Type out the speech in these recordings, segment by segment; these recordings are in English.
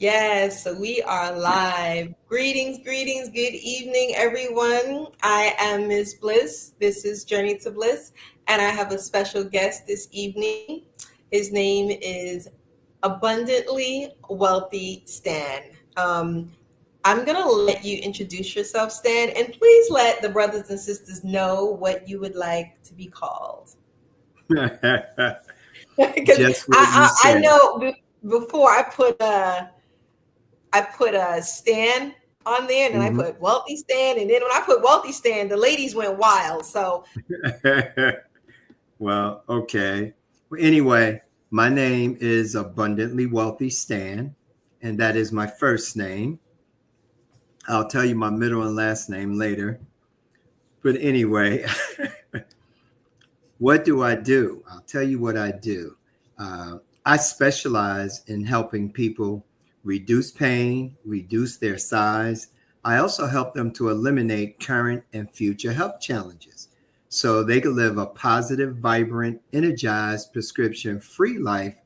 Yes, so we are live. Greetings, greetings, good evening, everyone. I am Ms. Bliss. This is Journey to Bliss, and I have a special guest this evening. His name is Abundantly Wealthy Stan. I'm going to let you introduce yourself, Stan, and please let the brothers and sisters know what you would like to be called. Because Just what you I said. know before I put a Stan on there, and then I Mhm. put Wealthy Stan, and then when I put Wealthy Stan, the ladies went wild. So Well, okay. Well, anyway, my name is Abundantly Wealthy Stan, and that is my first name. I'll tell you my middle and last name later. But anyway, what do I do? I'll tell you what I do. I specialize in helping people reduce pain, reduce their size. I also help them to eliminate current and future health challenges so they can live a positive, vibrant, energized, prescription free life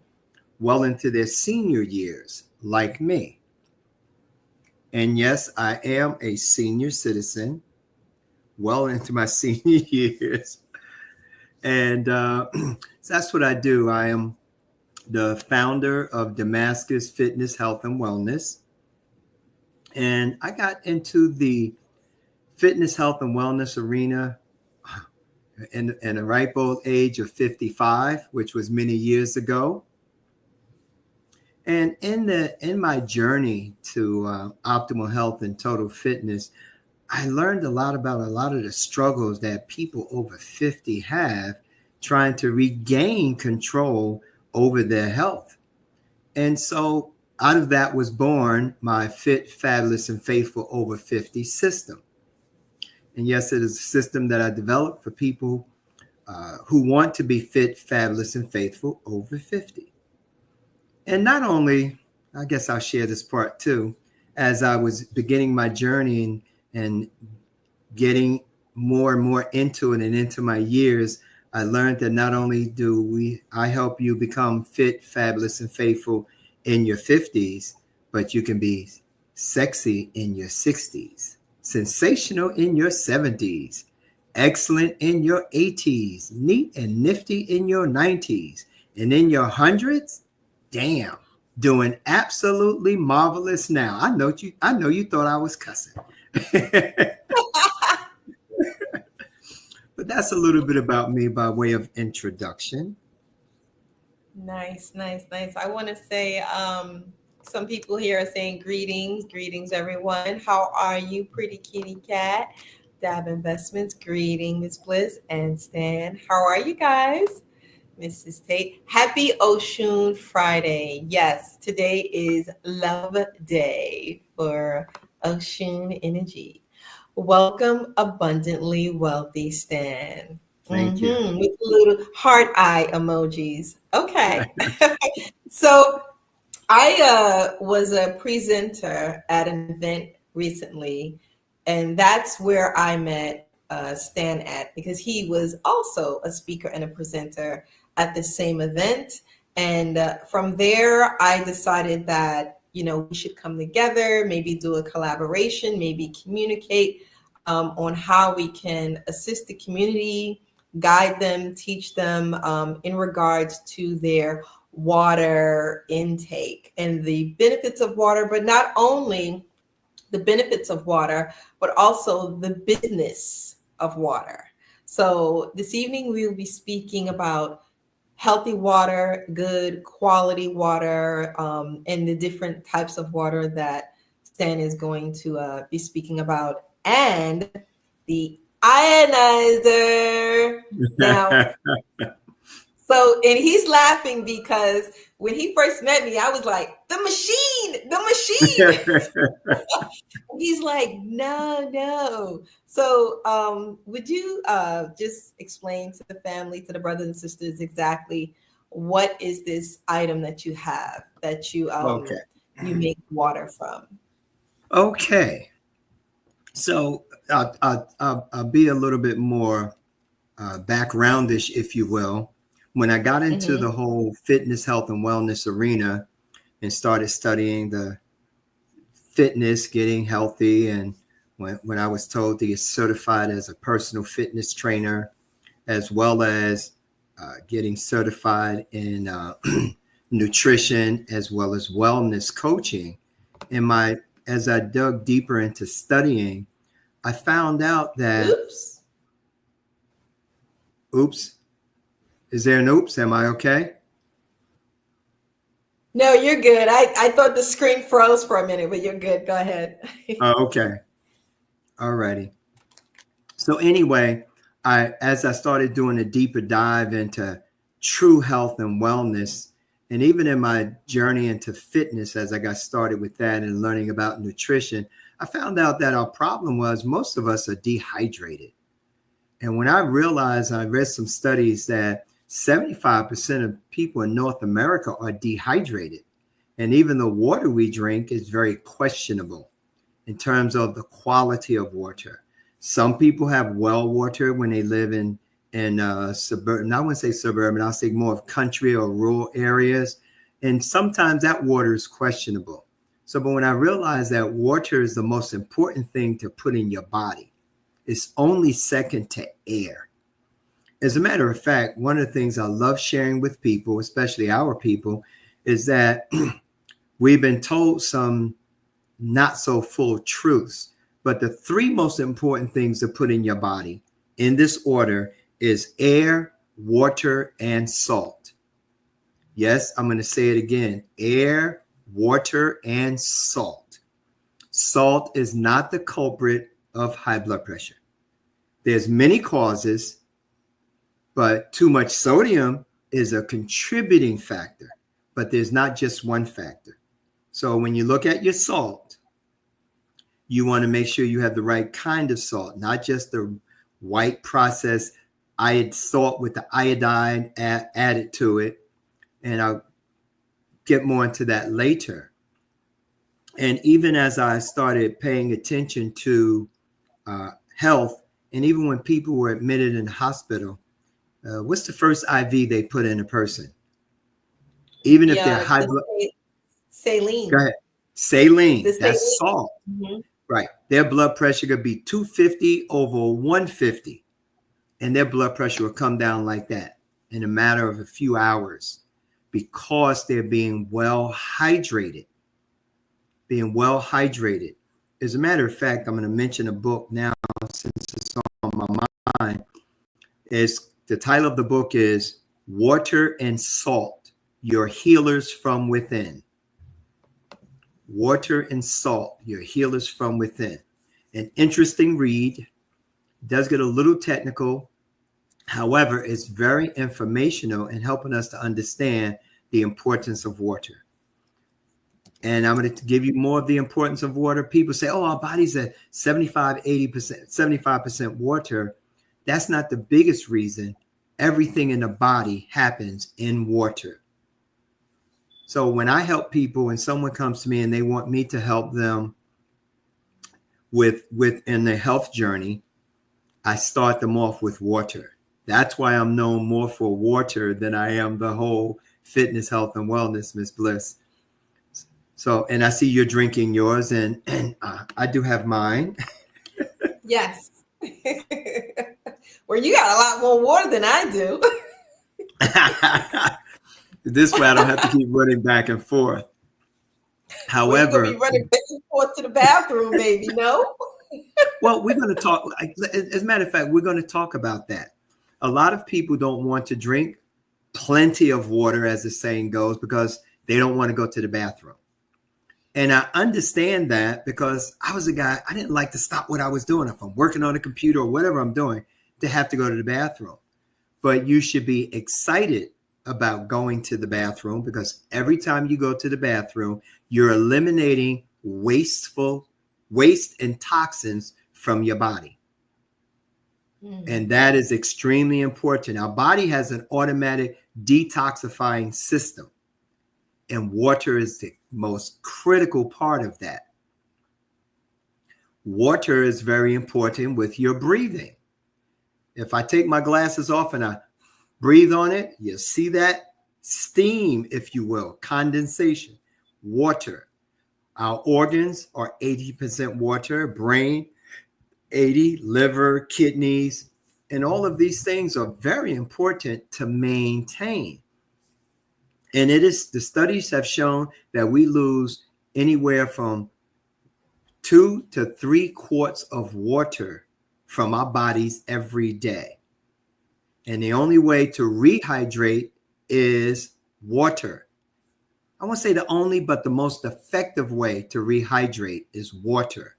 well into their senior years, like me. And yes, I am a senior citizen, well into my senior years. And so that's what I do. I am the founder of Damascus Fitness, Health, and Wellness. And I got into the fitness, health, and wellness arena in a ripe old age of 55, which was many years ago. And in my journey to optimal health and total fitness, I learned a lot about a lot of the struggles that people over 50 have trying to regain control over their health. And so out of that was born my Fit, Fabulous, and Faithful Over 50 system. And yes, it is a system that I developed for people who want to be fit, fabulous, and faithful over 50. And not only, I guess I'll share this part too, as I was beginning my journey and getting more and more into it and into my years, I learned that not only I help you become fit, fabulous, and faithful in your 50s, but you can be sexy in your 60s, sensational in your 70s, excellent in your 80s, neat and nifty in your 90s, and in your hundreds, damn, doing absolutely marvelous now. I know you thought I was cussing. But that's a little bit about me by way of introduction. nice, nice, nice. I want to say, some people here are saying greetings, greetings, everyone. How are you, pretty kitty cat? Dab Investments, greeting, Miss Bliss and Stan. How are you guys? Mrs. Tate. Happy Oshun Friday. Yes, today is Love Day for Oshun Energy. Welcome, Abundantly Wealthy Stan. Thank you. With little heart eye emojis. Okay. So I was a presenter at an event recently, and that's where I met Stan at, because he was also a speaker and a presenter at the same event. And from there, I decided that, we should come together, maybe do a collaboration, maybe communicate on how we can assist the community, guide them, teach them in regards to their water intake and the benefits of water, but not only the benefits of water, but also the business of water. So this evening we will be speaking about healthy water, good quality water, and the different types of water that Stan is going to be speaking about, and the ionizer. Now, so, and he's laughing because when he first met me, I was like, the machine. He's like, no, no. So, would you just explain to the family, to the brothers and sisters, exactly what is this item that you have that Okay. you make water from? Okay. So I'll be a little bit more backgroundish, if you will. When I got into Mm-hmm. the whole fitness, health, and wellness arena and started studying the fitness, getting healthy. And when I was told to get certified as a personal fitness trainer, as well as getting certified in nutrition, as well as wellness coaching. As I dug deeper into studying, I found out that, oops, is there an oops? Am I okay? No, you're good. I thought the screen froze for a minute, but you're good. Go ahead. Oh, okay. All righty. So anyway, as I started doing a deeper dive into true health and wellness, and even in my journey into fitness, as I got started with that and learning about nutrition, I found out that our problem was most of us are dehydrated. And when I realized, I read some studies that 75% of people in North America are dehydrated. And even the water we drink is very questionable in terms of the quality of water. Some people have well water when they live in suburban, I wouldn't say suburban, I'll say more of country or rural areas. And sometimes that water is questionable. So, but when I realized that water is the most important thing to put in your body, it's only second to air. As a matter of fact, one of the things I love sharing with people, especially our people, is that we've been told some not so full truths, but the three most important things to put in your body in this order is air, water, and salt. Yes, I'm going to say it again. Air, water, and salt. Salt is not the culprit of high blood pressure. There's many causes, but too much sodium is a contributing factor, but there's not just one factor. So when you look at your salt, you want to make sure you have the right kind of salt, not just the white processed salt with the iodine added to it. And I'll get more into that later. And even as I started paying attention to health, and even when people were admitted in the hospital, what's the first IV they put in a person? Even if they're high blood. Saline. Go ahead. Saline. That's salt. Mm-hmm. Right. Their blood pressure could be 250 over 150. And their blood pressure will come down like that in a matter of a few hours because they're being well hydrated. Being well hydrated. As a matter of fact, I'm going to mention a book now since it's on my mind. The title of the book is Water and Salt, Your Healers from Within. Water and Salt, Your Healers from Within. An interesting read. Does get a little technical. However, it's very informational and helping us to understand the importance of water. And I'm going to give you more of the importance of water. People say, oh, our body's at 75, 80%, 75% water. That's not the biggest reason. Everything in the body happens in water. So when I help people and someone comes to me and they want me to help them in their health journey, I start them off with water. That's why I'm known more for water than I am the whole fitness, health, and wellness, Miss Bliss. So, and I see you're drinking yours, and I do have mine. Yes. Well, you got a lot more water than I do. This way I don't have to keep running back and forth. However, well, you're gonna be running back and forth to the bathroom, baby. No. Well, we're going to talk. As a matter of fact, we're going to talk about that. A lot of people don't want to drink plenty of water, as the saying goes, because they don't want to go to the bathroom. And I understand that because I was a guy, I didn't like to stop what I was doing. If I'm working on a computer or whatever I'm doing, to have to go to the bathroom. But you should be excited about going to the bathroom because every time you go to the bathroom, you're eliminating waste and toxins from your body. And that is extremely important. Our body has an automatic detoxifying system, and water is the most critical part of that. Water is very important with your breathing. If I take my glasses off and I breathe on it, you see that steam, if you will, condensation, water. Our organs are 80% water, brain 80, liver, kidneys, and all of these things are very important to maintain. And the studies have shown that we lose anywhere from 2 to 3 quarts of water from our bodies every day. And the only way to rehydrate is water. I won't say the only, but the most effective way to rehydrate is water.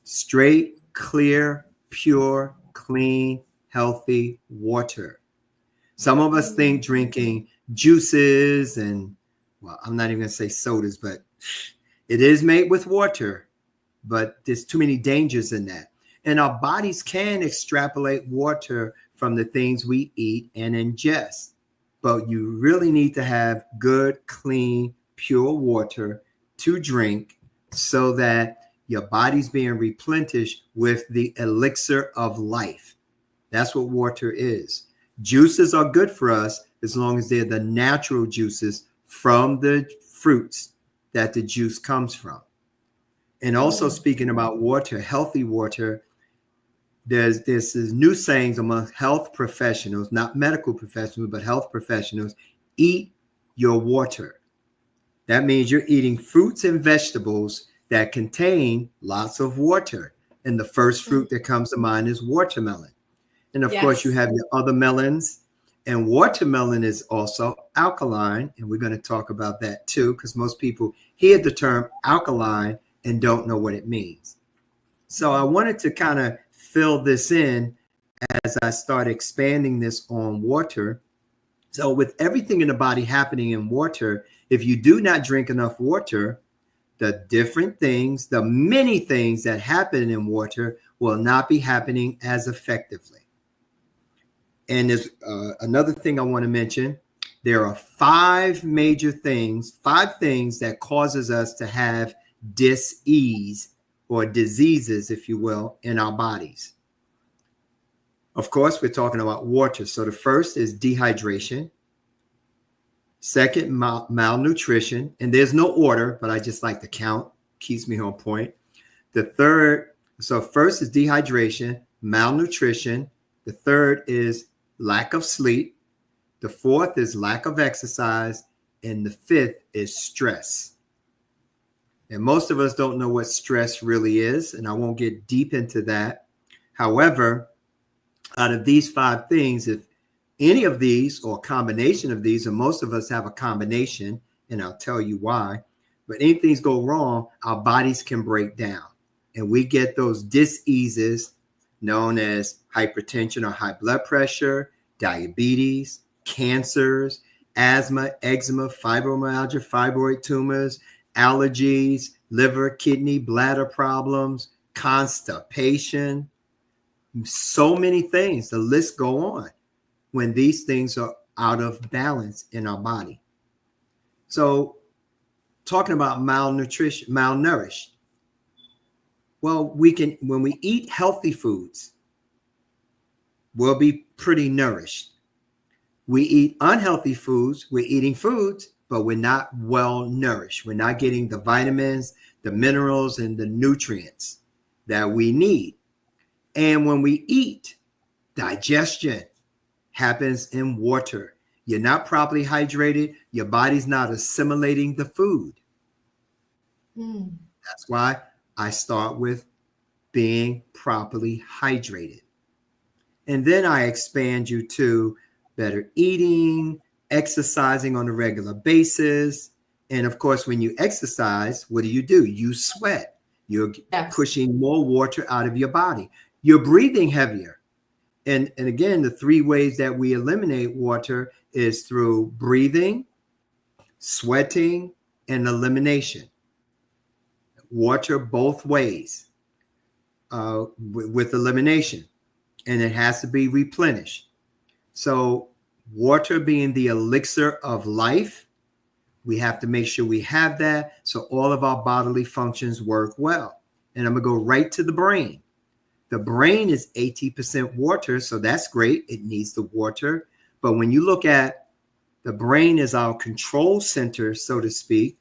Straight, clear, pure, clean, healthy water. Some of us think drinking juices and, well, I'm not even going to say sodas, but it is made with water, but there's too many dangers in that. And our bodies can extrapolate water from the things we eat and ingest. But you really need to have good, clean, pure water to drink so that your body's being replenished with the elixir of life. That's what water is. Juices are good for us as long as they're the natural juices from the fruits that the juice comes from. And also speaking about water, healthy water, there's this new sayings among health professionals, not medical professionals, but health professionals: eat your water. That means you're eating fruits and vegetables that contain lots of water. And the first fruit that comes to mind is watermelon. And of course, you have your other melons. And watermelon is also alkaline. And we're going to talk about that too, because most people hear the term alkaline and don't know what it means. So I wanted to kind of fill this in as I start expanding this on water. So with everything in the body happening in water, if you do not drink enough water, the different things, the many things that happen in water will not be happening as effectively. And there's another thing I want to mention. There are 5 major things, 5 things that causes us to have dis-ease or diseases, if you will, in our bodies. Of course, we're talking about water. So the first is dehydration. Second, malnutrition. And there's no order, but I just like to count. Keeps me on point. The third, so first is dehydration, malnutrition. The third is lack of sleep. The fourth is lack of exercise. And the fifth is stress. And most of us don't know what stress really is, and I won't get deep into that. However, out of these 5 things, if any of these or a combination of these, and most of us have a combination, and I'll tell you why, but anything go wrong, our bodies can break down. And we get those diseases known as hypertension or high blood pressure, diabetes, cancers, asthma, eczema, fibromyalgia, fibroid tumors, allergies, liver, kidney, bladder problems, constipation, so many things. The list go on when these things are out of balance in our body. So talking about malnutrition, malnourished. Well, when we eat healthy foods, we'll be pretty nourished. We eat unhealthy foods, we're eating foods, but we're not well nourished. We're not getting the vitamins, the minerals, and the nutrients that we need. And when we eat, digestion happens in water. You're not properly hydrated. Your body's not assimilating the food. That's why I start with being properly hydrated. And then I expand you to better eating, exercising on a regular basis. And of course, when you exercise, what do? You sweat. You're pushing more water out of your body. You're breathing heavier. And again, the 3 ways that we eliminate water is through breathing, sweating, and elimination. Water both ways with elimination. And it has to be replenished. So water being the elixir of life, we have to make sure we have that so all of our bodily functions work well. And I'm going to go right to the brain. The brain is 80% water, so that's great. It needs the water. But when you look at the brain as our control center, so to speak,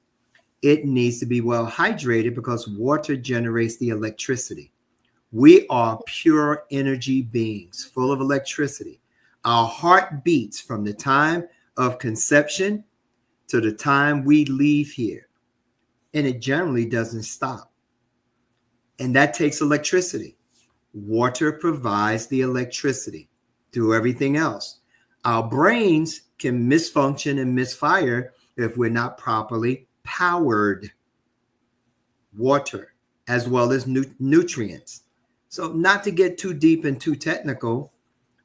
it needs to be well hydrated because water generates the electricity. We are pure energy beings full of electricity. Our heart beats from the time of conception to the time we leave here, and it generally doesn't stop. And that takes electricity. Water provides the electricity to everything else. Our brains can misfunction and misfire if we're not properly powered. Water, as well as nutrients. So not to get too deep and too technical.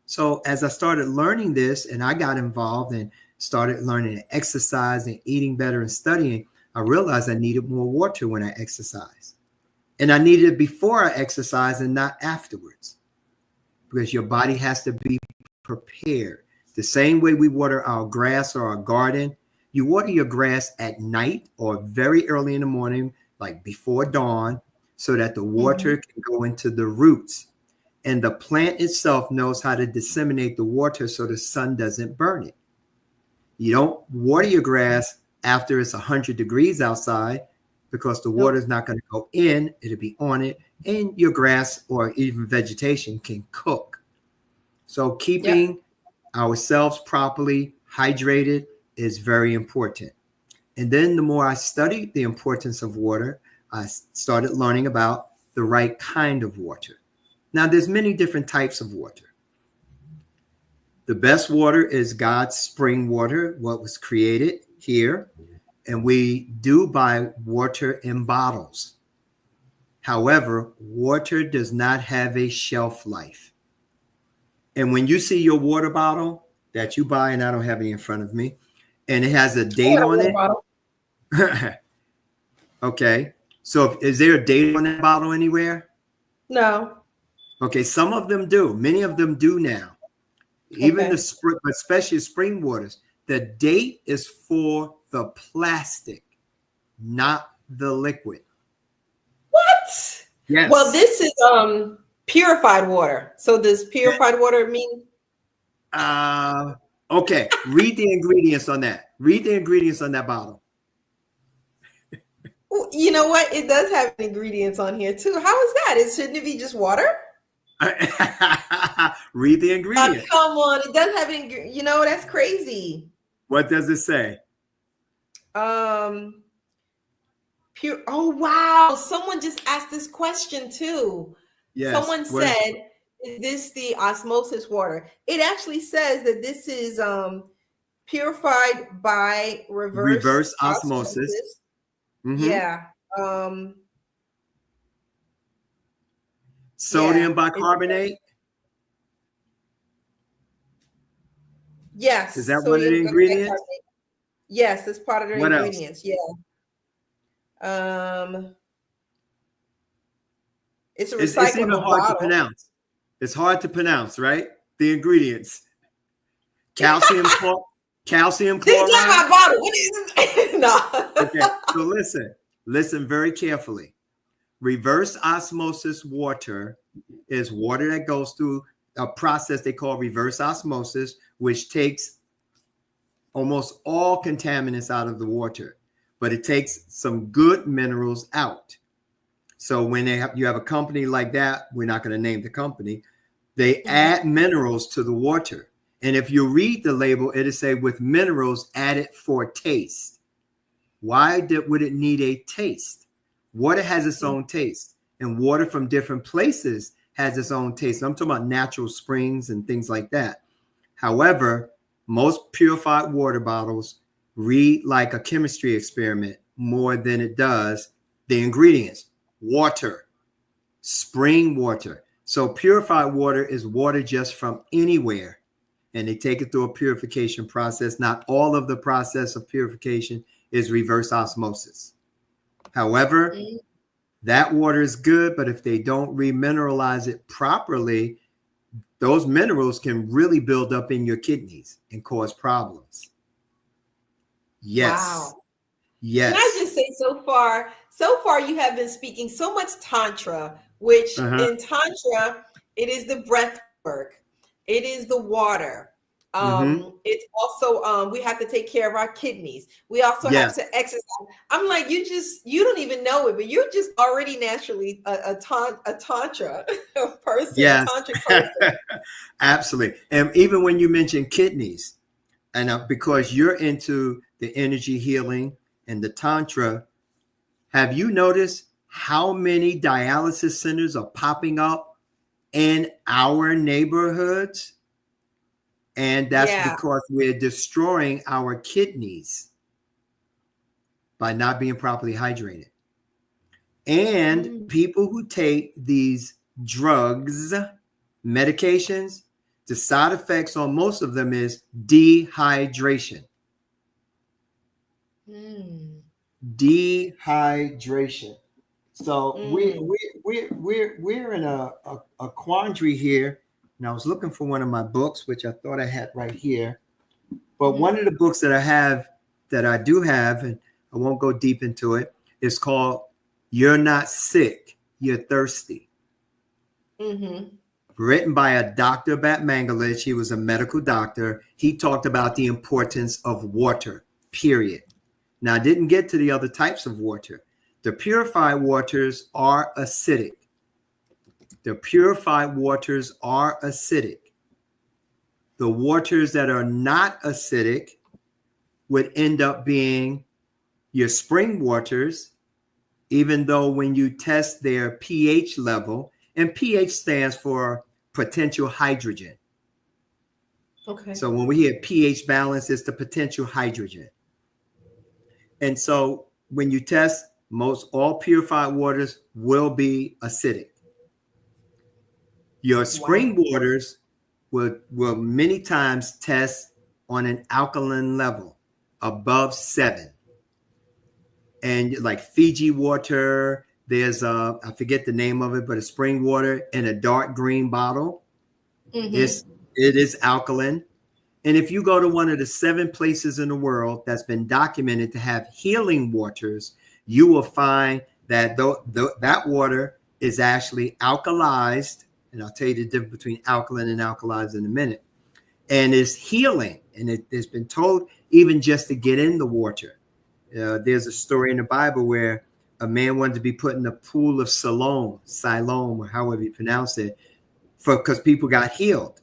So as I started learning this and I got involved and started learning to exercise and eating better and studying, I realized I needed more water when I exercise. And I needed it before I exercise and not afterwards, because your body has to be prepared. The same way we water our grass or our garden, you water your grass at night or very early in the morning, like before dawn, so that the water can go into the roots. And the plant itself knows how to disseminate the water so the sun doesn't burn it. You don't water your grass after it's 100 degrees outside, because the water is not going to go in, it'll be on it, and your grass or even vegetation can cook. So keeping ourselves properly hydrated is very important. And then the more I studied the importance of water, I started learning about the right kind of water. Now, there's many different types of water. The best water is God's spring water, what was created here. And we do buy water in bottles. However, water does not have a shelf life. And when you see your water bottle that you buy, and I don't have it in front of me, and it has a date on it. Okay. So is there a date on that bottle anywhere? No. Okay. Some of them do. Many of them do now. Even the spring, especially spring waters, the date is for the plastic, not the liquid. What? Yes. Well, this is purified water. So does purified water mean? Okay. Read the ingredients on that. Read the ingredients on that bottle. You know what? It does have ingredients on here too. How is that? Shouldn't it be just water? Read the ingredients. Come on, it does have that's crazy. What does it say? Pure. Oh wow! Someone just asked this question too. Yes. Someone said, "Is this the osmosis water?" It actually says that this is purified by reverse osmosis. Mm-hmm. Yeah. Sodium bicarbonate. Yes. Is that one of the ingredients? Bicarbonate. Yes, it's part of the ingredients. Else? Yeah. It's a recyclable it's even hard bottle. To pronounce. It's hard to pronounce, right? The ingredients. Calcium chloride. This is not my bottle. What is it? No. Okay, so listen very carefully. Reverse osmosis water is water that goes through a process they call reverse osmosis, which takes almost all contaminants out of the water, but it takes some good minerals out. So when you have a company like that, we're not going to name the company, they add minerals to the water. And if you read the label, it'll say with minerals added for taste. Why would it need a taste? Water has its own taste, and water from different places has its own taste. I'm talking about natural springs and things like that. However, most purified water bottles read like a chemistry experiment more than it does the ingredients. Water, spring water. So purified water is water just from anywhere, and they take it through a purification process. Not all of the process of purification is reverse osmosis. However, that water is good, but if they don't remineralize it properly, those minerals can really build up in your kidneys and cause problems. Yes. Wow. Yes. Can I just say, so far you have been speaking so much Tantra, which in Tantra, it is the breath work. It is the water. Mm-hmm. It's also we have to take care of our kidneys. We also have Yes. to exercise. I'm like, you don't even know it, but you're just already naturally a tantra person, a Yes. tantric person. Absolutely. And even when you mention kidneys, and because you're into the energy healing and the tantra, have you noticed how many dialysis centers are popping up in our neighborhoods? And that's Yeah. because we're destroying our kidneys by not being properly hydrated. And Mm. people who take these drugs, medications, the side effects on most of them is dehydration. Mm. Dehydration. So Mm. we're in a quandary here. And I was looking for one of my books, which I thought I had right here. But one Mm-hmm. of the books that I have, that I do have, and I won't go deep into it, is called "You're Not Sick, You're Thirsty." Mm-hmm. Written by a Dr. Batmangalich. He was a medical doctor. He talked about the importance of water, period. Now, I didn't get to the other types of water. The purified waters are acidic. The purified waters are acidic. The waters that are not acidic would end up being your spring waters, even though when you test their pH level, and pH stands for potential hydrogen. Okay. So when we hear pH balance, it's the potential hydrogen. And so when you test, most all purified waters will be acidic. Your spring Wow. waters will many times test on an alkaline level above 7. And like Fiji water, there's I forget the name of it, but a spring water in a dark green bottle. Mm-hmm. It is alkaline. And if you go to one of the 7 places in the world that's been documented to have healing waters, you will find that that water is actually alkalized. And I'll tell you the difference between alkaline and alkalized in a minute. And is healing. And it's been told even just to get in the water. There's a story in the Bible where a man wanted to be put in a pool of Siloam, or however you pronounce it, because people got healed.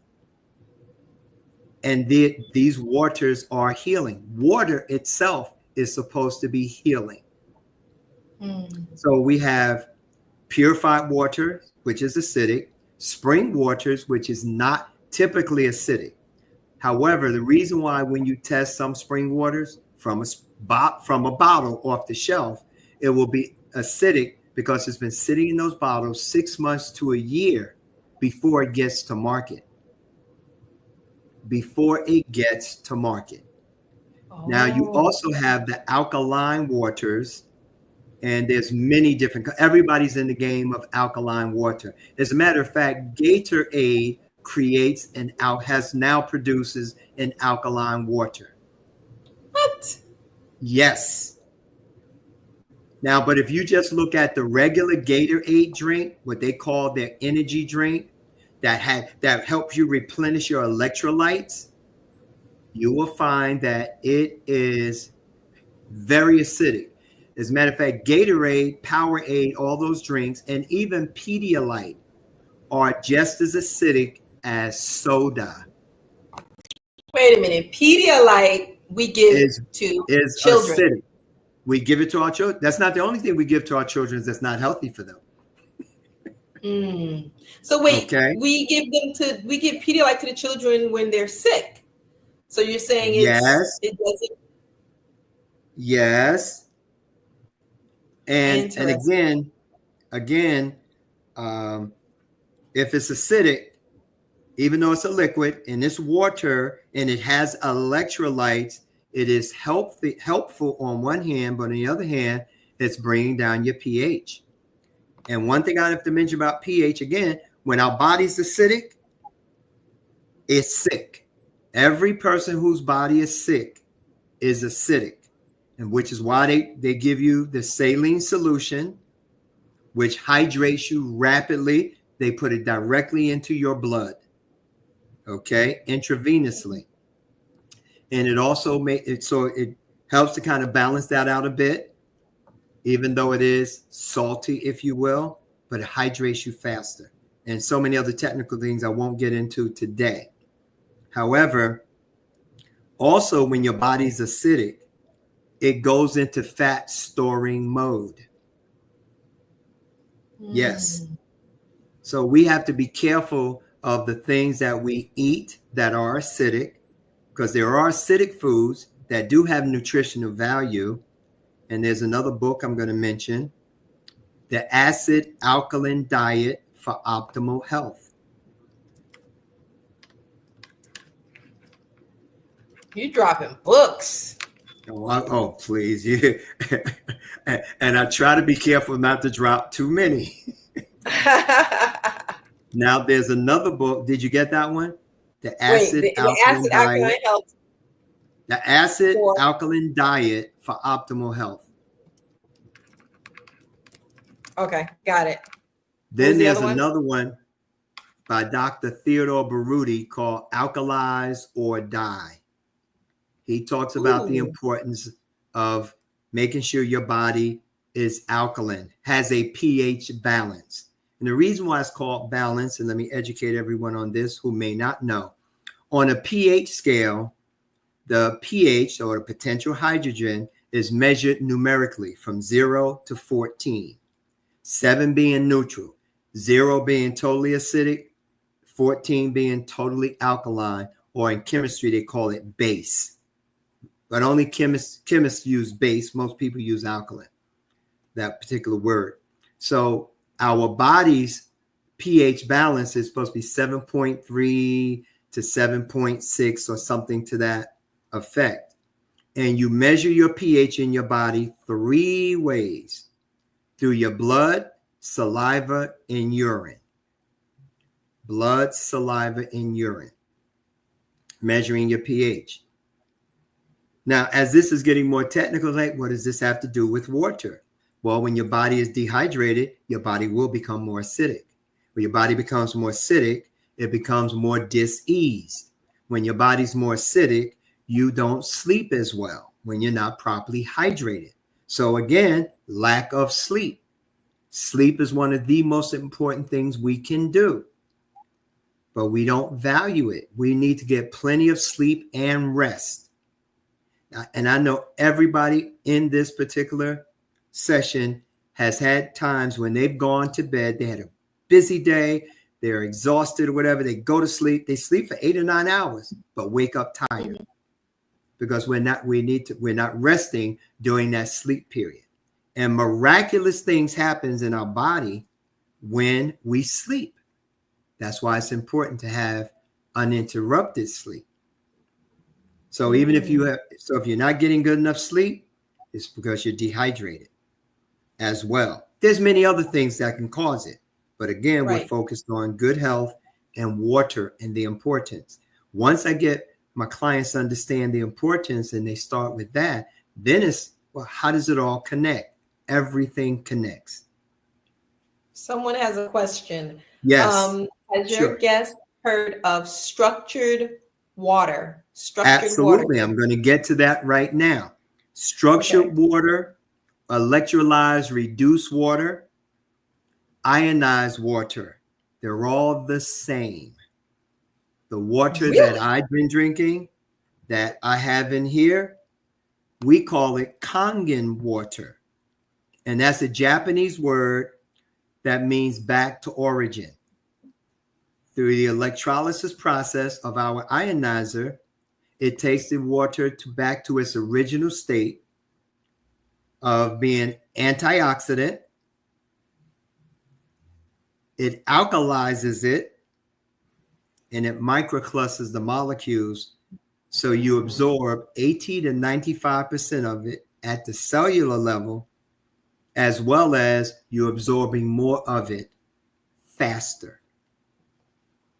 And these waters are healing. Water itself is supposed to be healing. Mm. So we have purified water, which is acidic, spring waters, which is not typically acidic. However, the reason why when you test some spring waters from a bottle off the shelf, it will be acidic because it's been sitting in those bottles 6 months to a year before it gets to market. Before it gets to market. Now, you Oh. also have the alkaline waters, and there's many different, everybody's in the game of alkaline water. As a matter of fact, Gatorade creates has now produces an alkaline water. What? Yes. Now, but if you just look at the regular Gatorade drink, what they call their energy drink, that helps you replenish your electrolytes, you will find that it is very acidic. As a matter of fact, Gatorade, Powerade, all those drinks, and even Pedialyte are just as acidic as soda. Wait a minute. Pedialyte we give Is to is children. acidic. We give it to our children. That's not the only thing we give to our children that's not healthy for them. Mm. So wait, Okay. we give Pedialyte to the children when they're sick. So you're saying Yes. it doesn't. Yes. And Interesting. again, um, if it's acidic, even though it's a liquid and it's water and it has electrolytes, it is helpful on one hand, but on the other hand, it's bringing down your pH. And one thing I have to mention about pH again, when our body's acidic, it's sick. Every person whose body is sick is acidic, and which is why they give you the saline solution, which hydrates you rapidly. They put it directly into your blood, okay, intravenously. And it also makes it so it helps to kind of balance that out a bit, even though it is salty, if you will, but it hydrates you faster. And so many other technical things I won't get into today. However, also when your body's acidic, it goes into fat storing mode. Yes. So we have to be careful of the things that we eat that are acidic, because there are acidic foods that do have nutritional value. And there's another book I'm going to mention, The Acid Alkaline Diet for Optimal Health. You dropping books. Oh, please. Yeah. And I try to be careful not to drop too many. Now, there's another book. Did you get that one? The Acid Alkaline Diet. Health. The Acid Alkaline Diet for Optimal Health. Okay, got it. Then there's another one by Dr. Theodore Baruti called Alkalize or Die. He talks about the importance of making sure your body is alkaline, has a pH balance. And the reason why it's called balance, and let me educate everyone on this who may not know, on a pH scale, the pH or the potential hydrogen is measured numerically from 0 to 14, 7 being neutral, 0 being totally acidic, 14 being totally alkaline, or in chemistry, they call it base. But only chemists use base. Most people use alkaline, that particular word. So our body's pH balance is supposed to be 7.3 to 7.6 or something to that effect. And you measure your pH in your body 3 ways: through your blood, saliva, and urine. Blood, saliva, and urine. Measuring your pH. Now, as this is getting more technical, like, what does this have to do with water? Well, when your body is dehydrated, your body will become more acidic. When your body becomes more acidic, it becomes more diseased. When your body's more acidic, you don't sleep as well when you're not properly hydrated. So again, lack of sleep. Sleep is one of the most important things we can do, but we don't value it. We need to get plenty of sleep and rest. And I know everybody in this particular session has had times when they've gone to bed, they had a busy day, they're exhausted or whatever, they go to sleep, they sleep for 8 or 9 hours, but wake up tired because we're not resting during that sleep period. And miraculous things happens in our body when we sleep. That's why it's important to have uninterrupted sleep. So even if you're not getting good enough sleep, it's because you're dehydrated as well. There's many other things that can cause it. But again, we're focused on good health and water and the importance. Once I get my clients to understand the importance and they start with that, then it's, well, how does it all connect? Everything connects. Someone has a question. Yes. Has your guest heard of structured water? Absolutely. I'm going to get to that right now. Structured water, electrolyzed reduced water, ionized water. They're all the same. The water that I've been drinking, that I have in here, we call it Kangen water. And that's a Japanese word that means back to origin. Through the electrolysis process of our ionizer, it takes the water back to its original state of being antioxidant. It alkalizes it, and it microclusters the molecules, so you absorb 80 to 95% of it at the cellular level, as well as you absorbing more of it faster.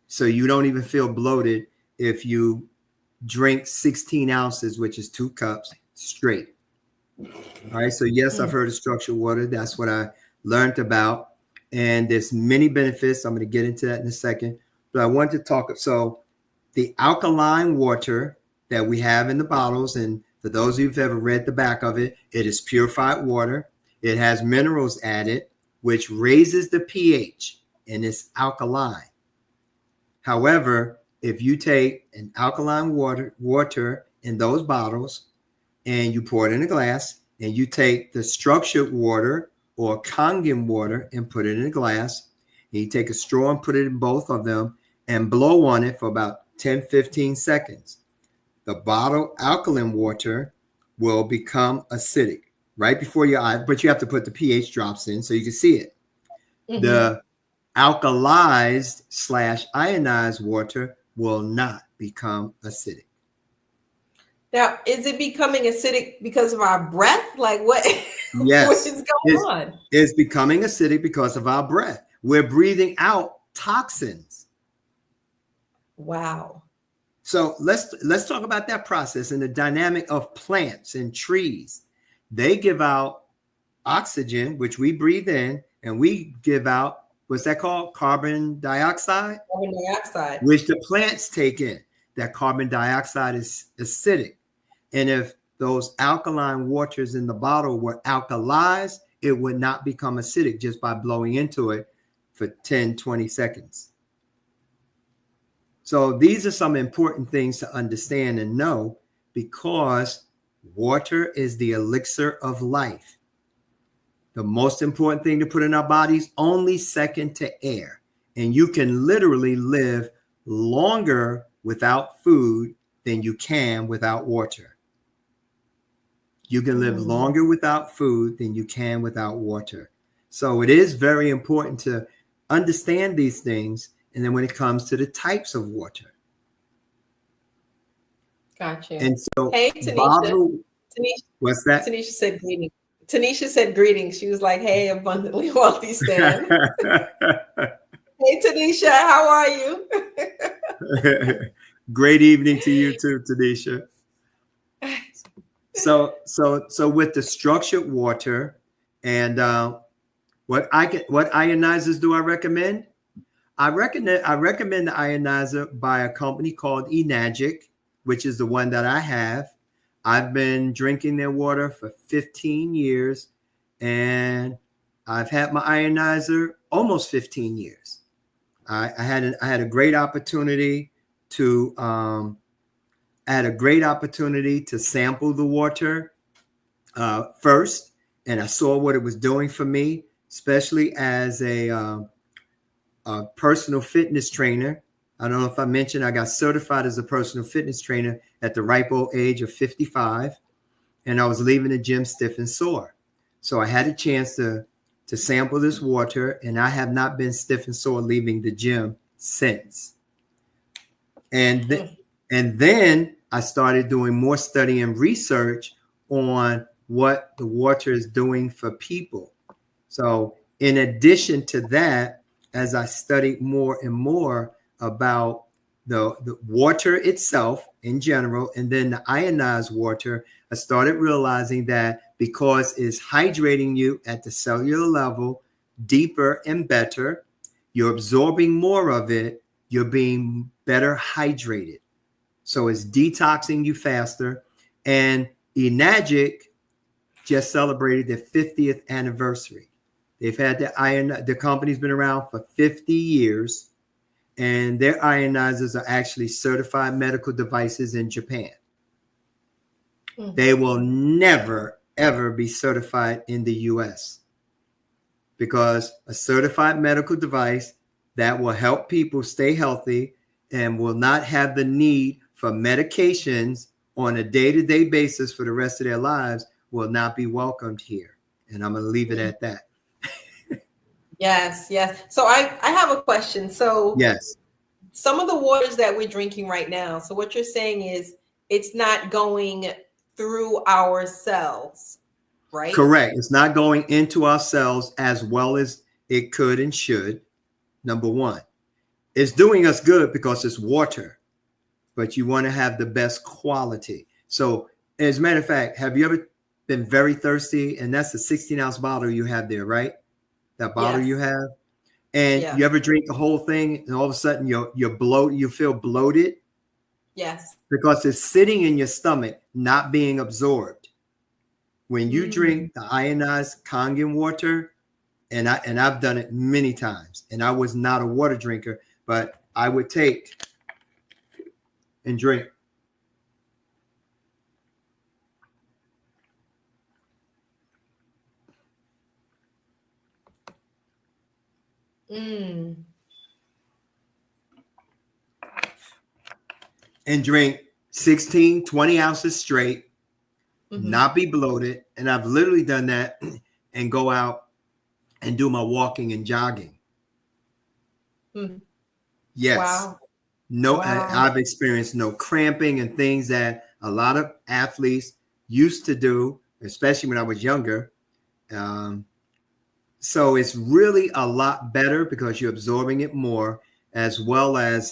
So you don't even feel bloated if you drink 16 ounces, which is 2 cups straight. All right. So yes, I've heard of structured water. That's what I learned about. And there's many benefits. I'm going to get into that in a second. But I want to talk. So the alkaline water that we have in the bottles, and for those of you who've ever read the back of it, it is purified water. It has minerals added, which raises the pH, and it's alkaline. However, if you take an alkaline water in those bottles and you pour it in a glass, and you take the structured water or Kangen water and put it in a glass, and you take a straw and put it in both of them and blow on it for about 10-15 seconds, the bottled alkaline water will become acidic right before your eye, but you have to put the pH drops in so you can see it. Mm-hmm. The alkalized / ionized water will not become acidic. Now, is it becoming acidic because of our breath? Like what? Yes. What is going on? It's becoming acidic because of our breath. We're breathing out toxins. Wow. So let's talk about that process and the dynamic of plants and trees. They give out oxygen, which we breathe in, and we give out, what's that called? Carbon dioxide? Carbon dioxide. Which the plants take in. That carbon dioxide is acidic. And if those alkaline waters in the bottle were alkalized, it would not become acidic just by blowing into it for 10, 20 seconds. So these are some important things to understand and know, because water is the elixir of life. The most important thing to put in our bodies, only second to air. And you can literally live longer without food than you can without water. You can live longer without food than you can without water. So it is very important to understand these things. And then when it comes to the types of water. Gotcha. And so, hey, Tanisha. What's that? Tanisha said greetings. Tanisha said greetings. She was like, hey, abundantly wealthy Stan. Hey, Tanisha, how are you? Great evening to you too, Tanisha. So with the structured water and what ionizers do I recommend? I recommend the ionizer by a company called Enagic, which is the one that I have. I've been drinking their water for 15 years, and I've had my ionizer almost 15 years. I had a great opportunity to sample the water first, and I saw what it was doing for me, especially as a personal fitness trainer. I don't know if I mentioned I got certified as a personal fitness trainer at the ripe old age of 55, and I was leaving the gym stiff and sore. So I had a chance to sample this water, and I have not been stiff and sore leaving the gym since. And then I started doing more study and research on what the water is doing for people. So in addition to that, as I studied more and more about the water itself in general, and then the ionized water, I started realizing that because it's hydrating you at the cellular level deeper and better, you're absorbing more of it, you're being better hydrated. So it's detoxing you faster. And Enagic just celebrated their 50th anniversary. They've had the company's been around for 50 years, and their ionizers are actually certified medical devices in Japan. Mm-hmm. They will never, ever be certified in the US, because a certified medical device that will help people stay healthy and will not have the need for medications on a day-to-day basis for the rest of their lives will not be welcomed here. And I'm going to leave it at that. Yes. So I have a question. So yes, some of the waters that we're drinking right now, so what you're saying is it's not going through our cells, right? Correct. It's not going into our cells as well as it could and should. Number one, it's doing us good because it's water, but you want to have the best quality. So as a matter of fact, have you ever been very thirsty? And that's a 16-ounce bottle you have there, right? That bottle you have. And you ever drink the whole thing and all of a sudden you feel bloated? Yes. because it's sitting in your stomach, not being absorbed. When you Mm. drink the ionized Kangen water, and I've done it many times, and I was not a water drinker, but I would take and drink. Mm. And drink 16, 20 ounces straight, Mm-hmm. not be bloated. And I've literally done that and go out and do my walking and jogging. Mm. Yes. Wow. No, Wow. I've experienced no cramping and things that a lot of athletes used to do, especially when I was younger. Um, so it's really a lot better because you're absorbing it more, as well as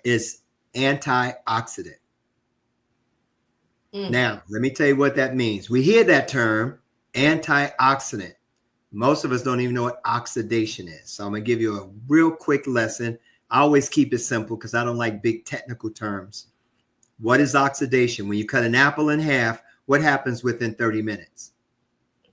it's antioxidant. Mm. Now, let me tell you what that means. We hear that term, antioxidant. Most of us don't even know what oxidation is. So I'm going to give you a real quick lesson. I always keep it simple because I don't like big technical terms. What is oxidation? When you cut an apple in half, what happens within 30 minutes?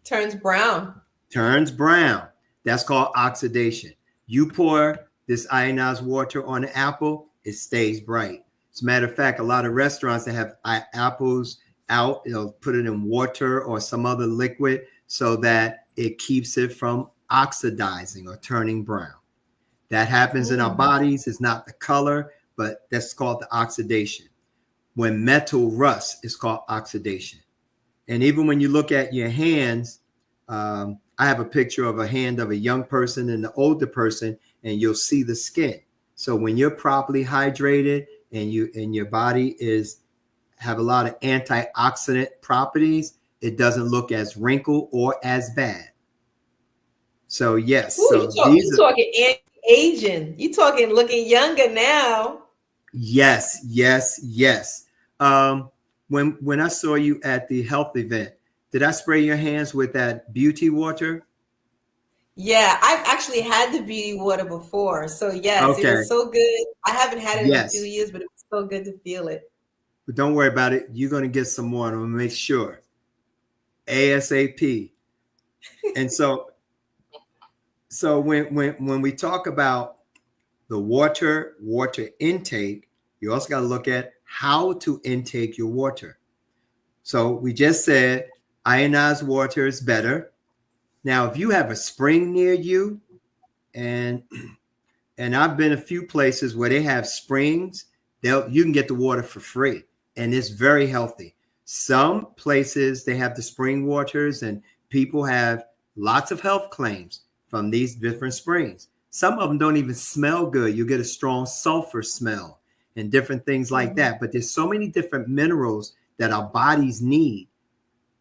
Turns brown. Turns brown. That's called oxidation. You pour this ionized water on an apple, it stays bright. As a matter of fact, a lot of restaurants that have apples out, put it in water or some other liquid so that it keeps it from oxidizing or turning brown. That happens in our Mm. bodies. It's not the color, but that's called the oxidation. When metal rusts, it's called oxidation. And even when you look at your hands, I have a picture of a hand of a young person and an older person, and you'll see the skin. So when you're properly hydrated and your body have a lot of antioxidant properties, it doesn't look as wrinkled or as bad. So yes, Ooh, so these you are talking anti-aging. You talking looking younger now. yes, yes, yes. When I saw you at the health event, did I spray your hands with that beauty water? Yeah, I've actually had the beauty water before. So yes, it Okay. was so good. I haven't had it in a few Yes. years, but it was so good to feel it. But don't worry about it. You're gonna get some more. I'm gonna make sure. ASAP. And so when we talk about the water intake, you also got to look at how to intake your water. So we just said ionized water is better. Now, if you have a spring near you, and I've been a few places where they have springs, you can get the water for free, and it's very healthy. Some places they have the spring waters, and people have lots of health claims from these different springs. Some of them don't even smell good. You get a strong sulfur smell and different things like Mm-hmm. that. But there's so many different minerals that our bodies need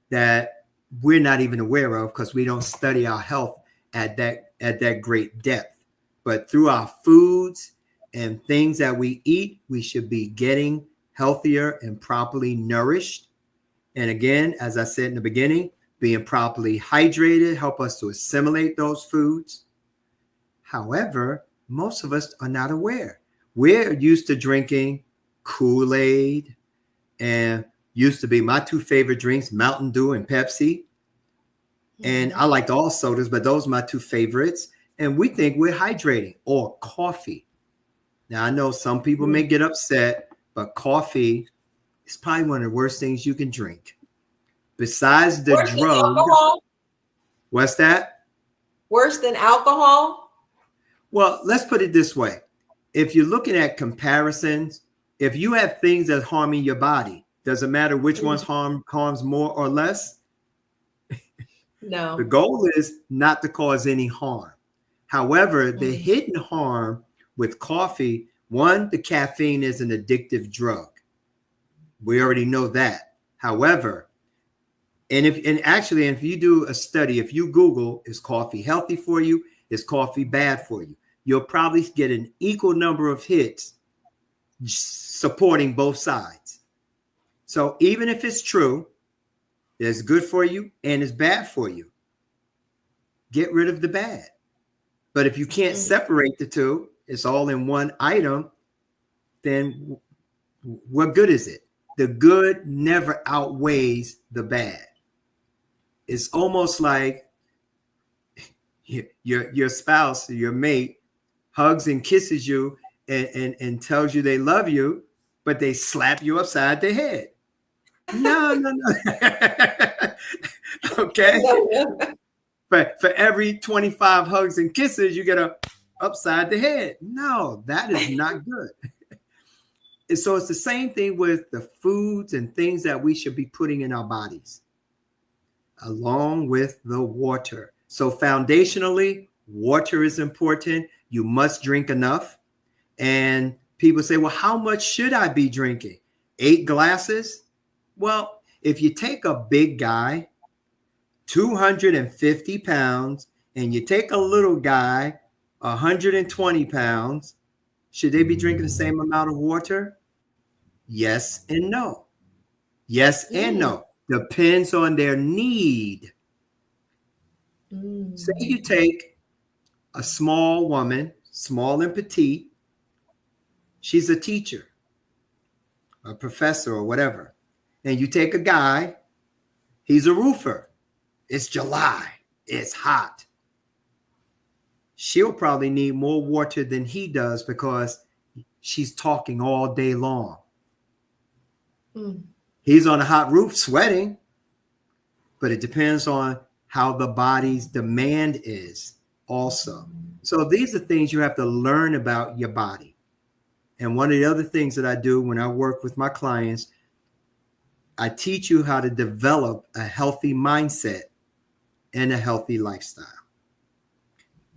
that we're not even aware of because we don't study our health at that great depth. But through our foods and things that we eat, we should be getting healthier and properly nourished. And again, as I said in the beginning, being properly hydrated help us to assimilate those foods. However, most of us are not aware. We're used to drinking Kool-Aid, and used to be my two favorite drinks, Mountain Dew and Pepsi. And Mm-hmm. I liked all sodas, but those are my two favorites. And we think we're hydrating, or coffee. Now, I know some people may get upset, but coffee is probably one of the worst things you can drink. Besides the Worse than drug, alcohol? what's that? Worse than alcohol? Well, let's put it this way. If you're looking at comparisons, if you have things that harming your body, does it matter which ones harms more or less? The No. goal is not to cause any harm. However, the Mm. hidden harm with coffee, one, the caffeine is an addictive drug. We already know that. However, if you do a study, if you Google, is coffee healthy for you? Is coffee bad for you? You'll probably get an equal number of hits supporting both sides. So even if it's true, it's good for you and it's bad for you, get rid of the bad. But if you can't Mm. separate the two, it's all in one item, then what good is it? The good never outweighs the bad. It's almost like your spouse, your mate, hugs and kisses you and tells you they love you, but they slap you upside the head. No, no, no. Okay. But for every 25 hugs and kisses, you get a upside the head. No, that is not good. And so it's the same thing with the foods and things that we should be putting in our bodies, along with the water. So foundationally, water is important. You must drink enough. And people say, well, how much should I be drinking? 8 glasses? Well, if you take a big guy, 250 pounds, and you take a little guy, 120 pounds, should they be drinking the same amount of water? Yes and no. Yes and no. Depends on their need. Say you take a small woman, small and petite, she's a teacher, a professor or whatever, and you take a guy, he's a roofer. It's July, it's hot. She'll probably need more water than he does because she's talking all day long. He's on a hot roof sweating, but it depends on how the body's demand is also. So these are things you have to learn about your body. And one of the other things that I do when I work with my clients, I teach you how to develop a healthy mindset and a healthy lifestyle.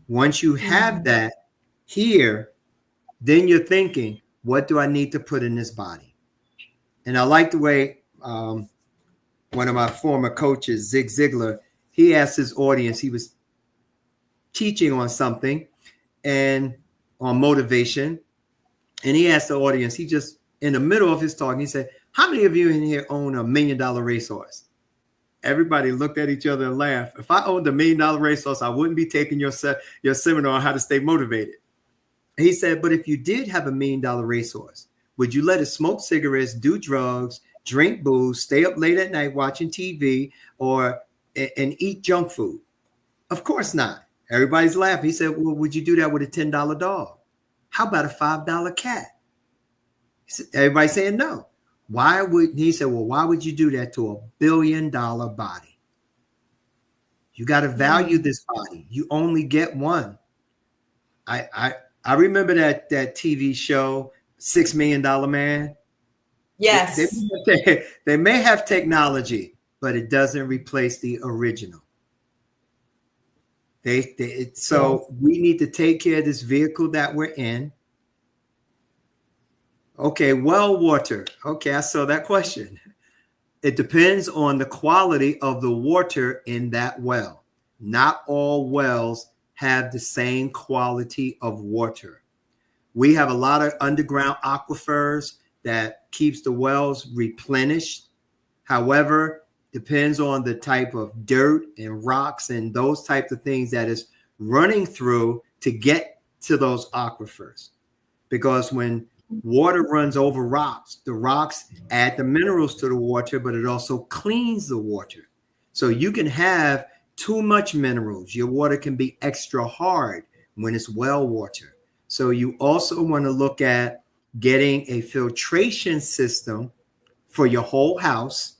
Once you have that here, then you're thinking, what do I need to put in this body? And I like the way one of my former coaches, Zig Ziglar, he asked his audience, he was teaching on something and on motivation. And he asked the audience, he just, in the middle of his talk, he said, how many of you in here own $1 million racehorse? Everybody looked at each other and laughed. If I owned $1 million racehorse, I wouldn't be taking your seminar on how to stay motivated. And he said, but if you did have $1 million racehorse, would you let it smoke cigarettes, do drugs, drink booze, stay up late at night watching TV, and eat junk food? Of course not. Everybody's laughing. He said, well, would you do that with a $10 dog? How about a $5 cat? Everybody's saying no. He said, well, why would you do that to $1 billion body? You got to value this body. You only get one. I remember that TV show, $6 Million Man. Yes. They may have technology, but it doesn't replace the original. So we need to take care of this vehicle that we're in. Okay, well water. Okay, I saw that question. It depends on the quality of the water in that well. Not all wells have the same quality of water. We have a lot of underground aquifers that keeps the wells replenished. However, depends on the type of dirt and rocks and those types of things that is running through to get to those aquifers. Because when water runs over rocks, the rocks add the minerals to the water, but it also cleans the water. So you can have too much minerals. Your water can be extra hard when it's well water. So you also want to look at getting a filtration system for your whole house.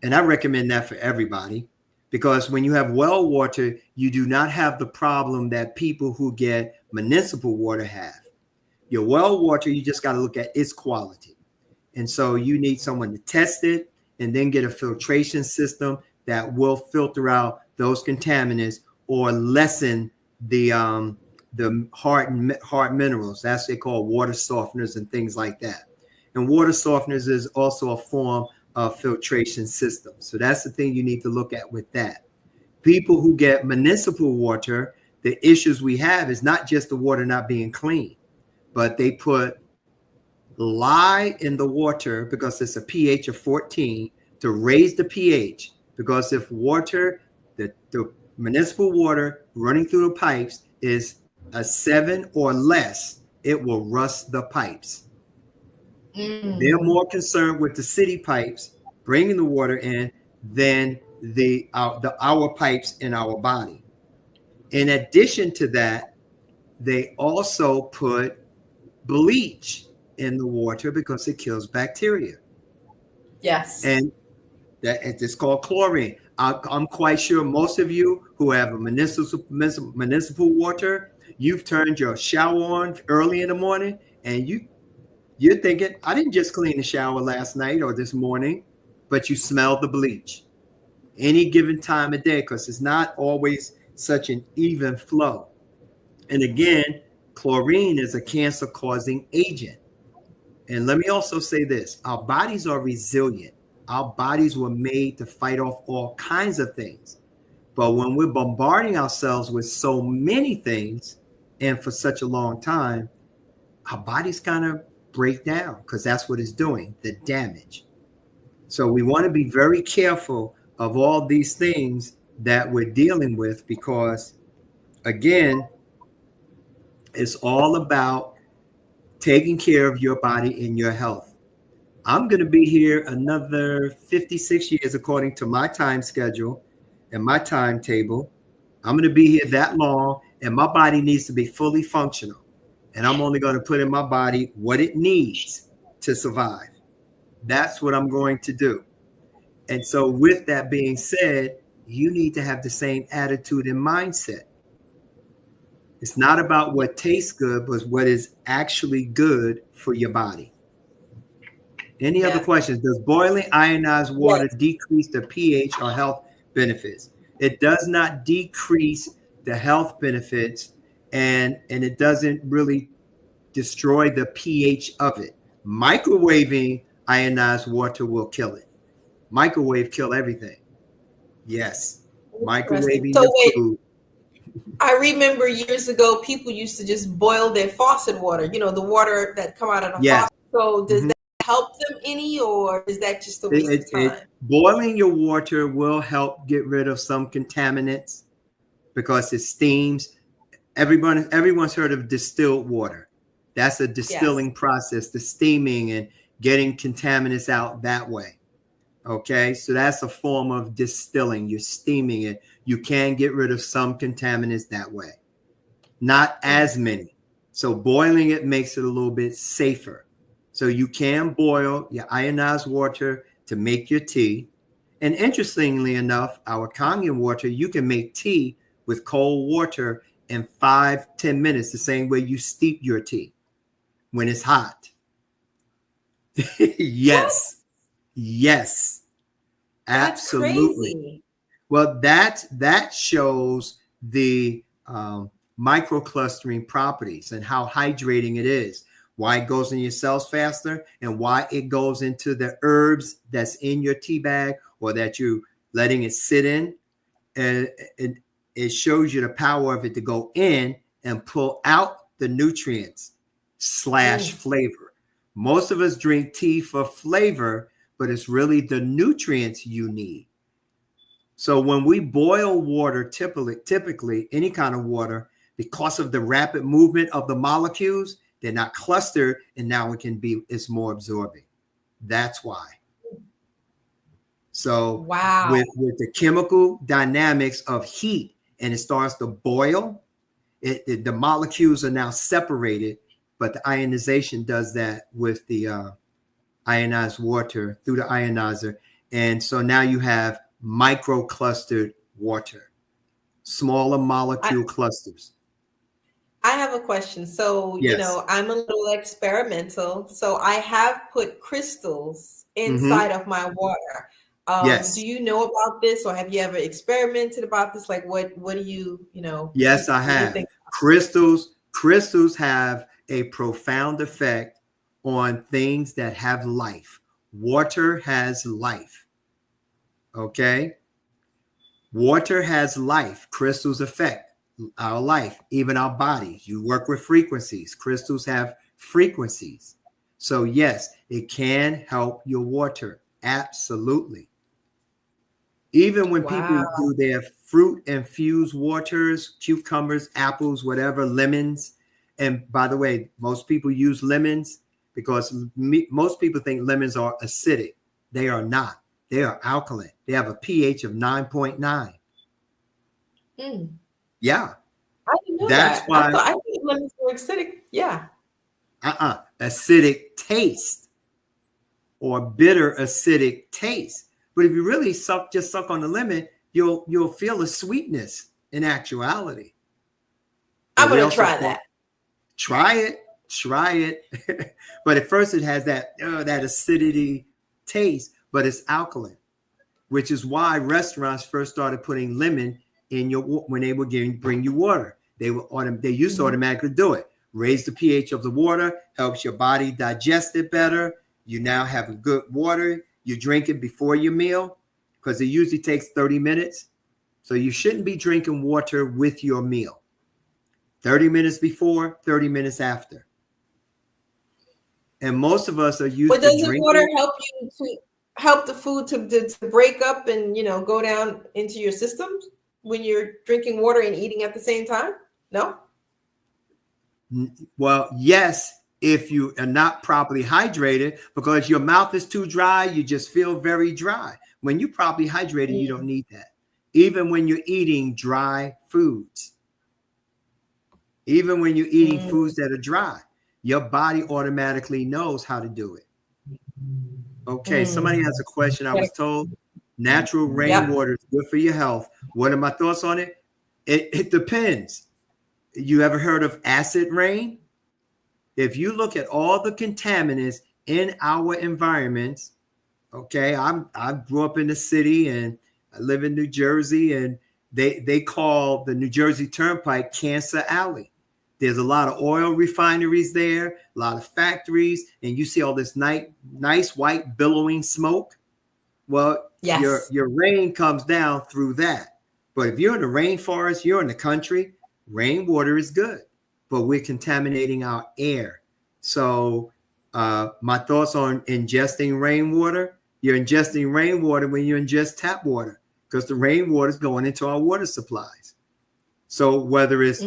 And I recommend that for everybody, because when you have well water, you do not have the problem that people who get municipal water have. Your well water, you just got to look at its quality. And so you need someone to test it and then get a filtration system that will filter out those contaminants or lessen the hard minerals. That's what they call water softeners and things like that. And water softeners is also a form of filtration system. So that's the thing you need to look at with that. People who get municipal water, the issues we have is not just the water not being clean, but they put lye in the water because it's a pH of 14 to raise the pH. Because if water, the municipal water running through the pipes is a 7 or less, it will rust the pipes. They're Mm. more concerned with the city pipes bringing the water in than the our pipes in our body. In addition to that, they also put bleach in the water because it kills bacteria. Yes. And that it's called chlorine. I'm quite sure most of you who have a municipal water, you've turned your shower on early in the morning, and you're thinking, I didn't just clean the shower last night or this morning, but you smell the bleach any given time of day because it's not always such an even flow. And again, chlorine is a cancer causing agent. And let me also say this, our bodies are resilient. Our bodies were made to fight off all kinds of things. But when we're bombarding ourselves with so many things and for such a long time, our bodies kind of break down because that's what it's doing, the damage. So we want to be very careful of all these things that we're dealing with because, again, it's all about taking care of your body and your health. I'm going to be here another 56 years according to my time schedule and my timetable. I'm going to be here that long, and my body needs to be fully functional. And I'm only going to put in my body what it needs to survive. That's what I'm going to do. And so, with that being said, you need to have the same attitude and mindset. It's not about what tastes good, but what is actually good for your body. Any other Yes. questions? Does boiling ionized water Yes. decrease the pH or health benefits? It does not decrease the health benefits, and it doesn't really destroy the pH of it. Microwaving ionized water will kill it. Microwave kill everything. Yes. Interesting. Microwaving So your wait, food. I remember years ago, people used to just boil their faucet water, the water that come out of the Yes. faucet. So does Mhm. that help them any, or is that just a It, waste of it, time? it boiling your water will help get rid of some contaminants because it steams. Everyone's heard of distilled water. That's a Yes. distilling process, the steaming and getting contaminants out that way. Okay, so that's a form of distilling. You're steaming it. You can get rid of some contaminants that way, not as many. So boiling it makes it a little bit safer. So you can boil your ionized water to make your tea. And interestingly enough, our Kangen water, you can make tea with cold water in 5-10 minutes, the same way you steep your tea when it's hot. What? Yes, yes, That's absolutely. crazy. Well, that shows the microclustering properties and how hydrating it is, why it goes in your cells faster, and why it goes into the herbs that's in your tea bag or that you letting it sit in. And it shows you the power of it to go in and pull out the nutrients slash Mm. flavor. Most of us drink tea for flavor, but it's really the nutrients you need. So when we boil water, typically any kind of water, because of the rapid movement of the molecules, they're not clustered, and now it's more absorbing. That's why. So Wow. with the chemical dynamics of heat, and it starts to boil, the molecules are now separated, but the ionization does that with the ionized water through the ionizer. And so now you have microclustered water, smaller I, molecule clusters. I have a question. So, Yes. I'm a little experimental. So I have put crystals Mm-hmm. inside of my water. Do Yes. you know about this, or have you ever experimented about this? Like, what do you, Yes, I what do you have. think? Crystals have a profound effect on things that have life. Water has life. Okay. Water has life. Crystals affect our life, even our bodies. You work with frequencies. Crystals have frequencies. So, yes, it can help your water. Absolutely. Even when people Wow. do their fruit infused waters, cucumbers, apples, whatever, lemons. And by the way, most people use lemons. because most people think lemons are acidic. They are not. They are alkaline. They have a pH of 9.9. Yeah. I didn't know That's that. why. I think lemons were acidic. Yeah. Acidic taste or bitter acidic taste. But if you really suck on the lemon, you'll feel a sweetness in actuality. I'm going to try that. Try it. But at first it has that acidity taste, but it's alkaline, which is why restaurants first started putting lemon in when they would bring you water. They used to automatically do it. Raise the pH of the water, helps your body digest it better. You now have a good water. You drink it before your meal because it usually takes 30 minutes. So you shouldn't be drinking water with your meal. 30 minutes before, 30 minutes after. And most of us are used to drinking. But does water help you to help the food to break up and, go down into your systems when you're drinking water and eating at the same time? No? Well, yes, if you are not properly hydrated, because your mouth is too dry, you just feel very dry. When you're properly hydrated, you don't need that. Even when you're eating dry foods. Even when you're eating foods that are dry, your body automatically knows how to do it. Okay, somebody has a question. I was told natural rainwater is good for your health. What are my thoughts on it? It depends. You ever heard of acid rain? If you look at all the contaminants in our environments, okay, I grew up in the city and I live in New Jersey, and they call the New Jersey Turnpike Cancer Alley. There's a lot of oil refineries there, a lot of factories, and you see all this nice white billowing smoke. Well, your rain comes down through that. But if you're in the rainforest, you're in the country, rainwater is good, but we're contaminating our air. So my thoughts on ingesting rainwater, you're ingesting rainwater when you ingest tap water because the rainwater is going into our water supplies. So whether it's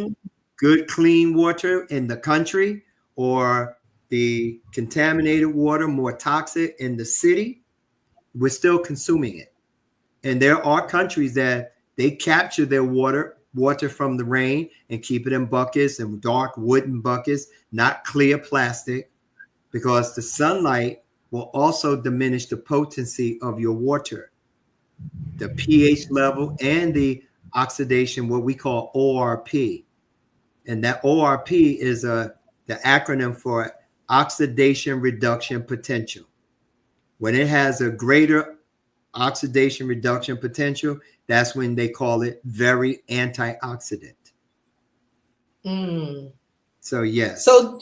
good, clean water in the country or the contaminated water, more toxic in the city, we're still consuming it. And there are countries that they capture their water from the rain and keep it in buckets and dark wooden buckets, not clear plastic, because the sunlight will also diminish the potency of your water, the pH level and the oxidation, what we call ORP. And that ORP is the acronym for oxidation reduction potential. When it has a greater oxidation reduction potential, that's when they call it very antioxidant. So yes. So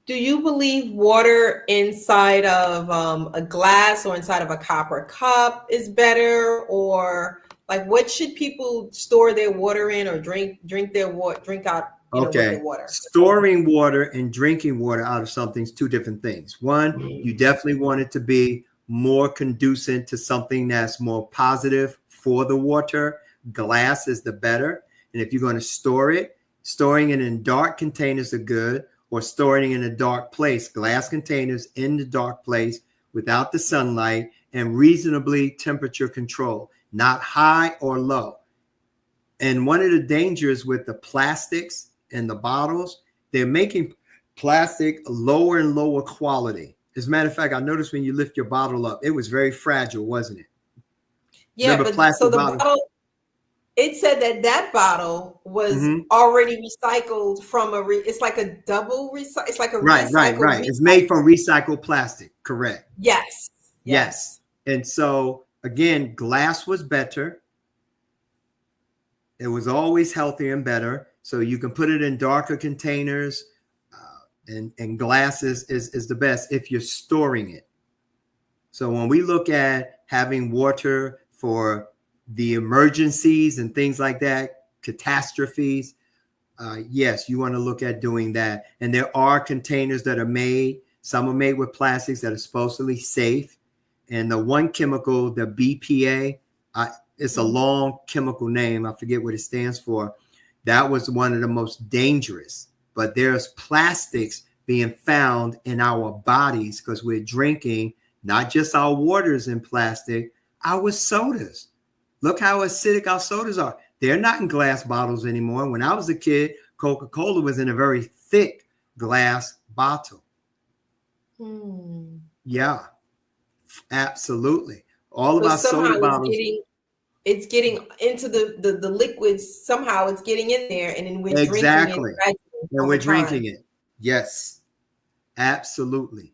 do you believe water inside of a glass or inside of a copper cup is better, or like what should people store their water in or drink out? Okay. Water. Storing water and drinking water out of something is two different things. One, you definitely want it to be more conducive to something that's more positive for the water. Glass is the better. And if you're going to store it, storing it in dark containers are good, or storing it in a dark place, glass containers in the dark place without the sunlight and reasonably temperature control, not high or low. And one of the dangers with the plastics and the bottles, they're making plastic lower and lower quality. As a matter of fact, I noticed when you lift your bottle up, it was very fragile, wasn't it? Yeah, but so the bottle, it said that bottle was already recycled from it's like a double recycle. It's like a right. It's made from recycled plastic. Correct. Yes. And so again, glass was better. It was always healthier and better. So you can put it in darker containers, and glass is the best if you're storing it. So when we look at having water for the emergencies and things like that, catastrophes, yes, you want to look at doing that. And there are containers that are made. Some are made with plastics that are supposedly safe. And the one chemical, the BPA, it's a long chemical name. I forget what it stands for. That was one of the most dangerous. But there's plastics being found in our bodies because we're drinking not just our waters in plastic, our sodas. Look how acidic our sodas are. They're not in glass bottles anymore. When I was a kid, Coca-Cola was in a very thick glass bottle. Yeah, absolutely. All of our soda bottles. It's getting into the liquids. Somehow it's getting in there, and then we're drinking it gradually and over we're time. drinking it. Yes, absolutely.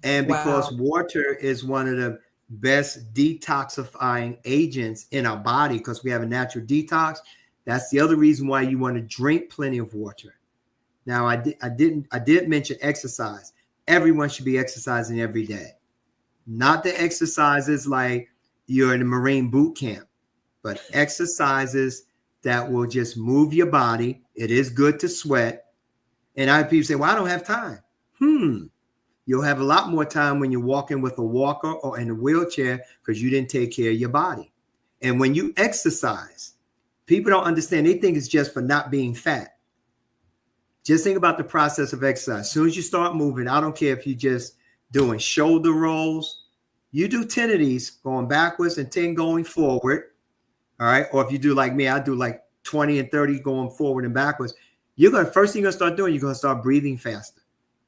And because water is one of the best detoxifying agents in our body, because we have a natural detox, that's the other reason why you want to drink plenty of water. Now, I did mention exercise. Everyone should be exercising every day. Not the exercises like you're in a Marine boot camp, but exercises that will just move your body. It is good to sweat. And I have people say, well, I don't have time. You'll have a lot more time when you're walking with a walker or in a wheelchair because you didn't take care of your body. And when you exercise, people don't understand. They think it's just for not being fat. Just think about the process of exercise. As soon as you start moving, I don't care if you're just doing shoulder rolls. You do 10 of these going backwards and 10 going forward. All right. Or if you do like me, I do like 20 and 30 going forward and backwards. First thing you're going to start doing, you're going to start breathing faster.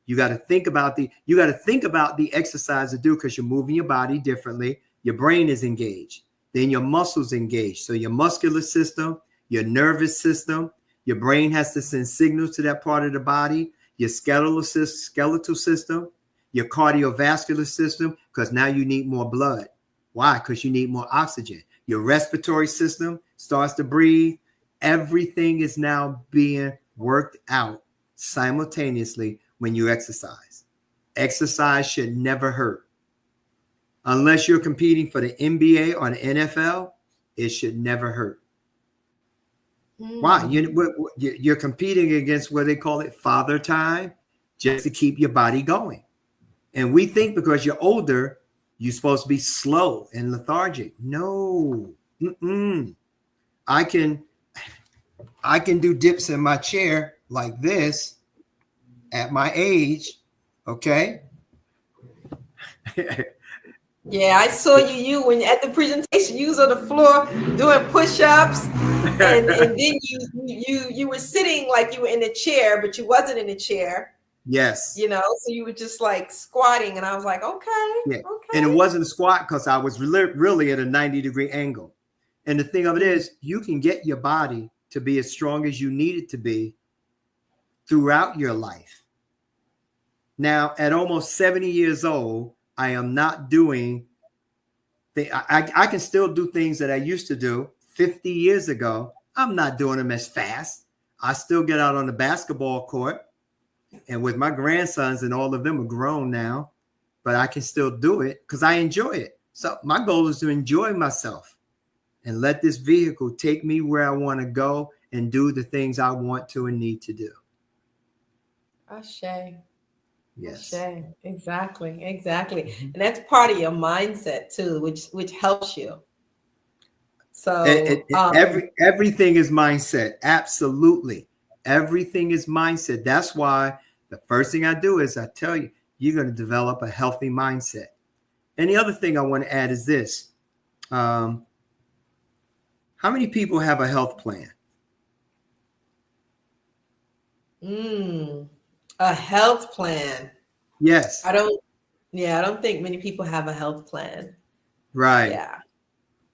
You got to think about the exercise to do because you're moving your body differently. Your brain is engaged. Then your muscles engaged. So your muscular system, your nervous system, your brain has to send signals to that part of the body, your skeletal system, your cardiovascular system, because now you need more blood. Why? Because you need more oxygen. Your respiratory system starts to breathe. Everything is now being worked out simultaneously when you exercise. Exercise should never hurt. Unless you're competing for the NBA or the NFL, it should never hurt. Why? You're competing against what they call it father time, just to keep your body going. And we think because you're older, you're supposed to be slow and lethargic. No. I can do dips in my chair like this at my age. Okay. Yeah, I saw you when at the presentation, you was on the floor doing push-ups, and then you were sitting like you were in a chair, but you wasn't in a chair. Yes. So you were just like squatting, and I was like, okay. And it wasn't a squat because I was really at a 90-degree angle. And the thing of it is, you can get your body to be as strong as you need it to be throughout your life. Now, at almost 70 years old, I am not doing I can still do things that I used to do 50 years ago. I'm not doing them as fast. I still get out on the basketball court, and with my grandsons, and all of them are grown now, but I can still do it because I enjoy it. So my goal is to enjoy myself and let this vehicle take me where I want to go and do the things I want to and need to do. Ashe. Yes. Exactly. And that's part of your mindset too, which helps you. So everything is mindset. Absolutely. Everything is mindset. That's why the first thing I do is I tell you, you're going to develop a healthy mindset. And the other thing I want to add is this. How many people have a health plan? A health plan. Yes. I don't think many people have a health plan. Right. Yeah.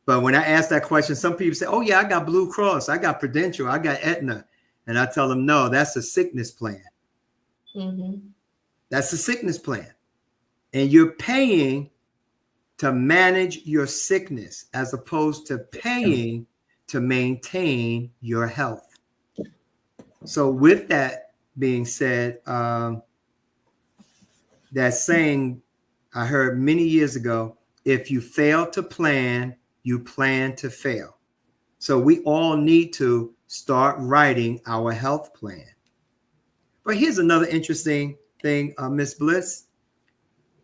But when I ask that question, some people say, oh yeah, I got Blue Cross, I got Prudential, I got Aetna. And I tell them, no, that's a sickness plan. That's a sickness plan. And you're paying to manage your sickness as opposed to paying to maintain your health. So with that being said, that saying I heard many years ago, if you fail to plan, you plan to fail. So we all need to start writing our health plan. But here's another interesting thing, Miss Bliss.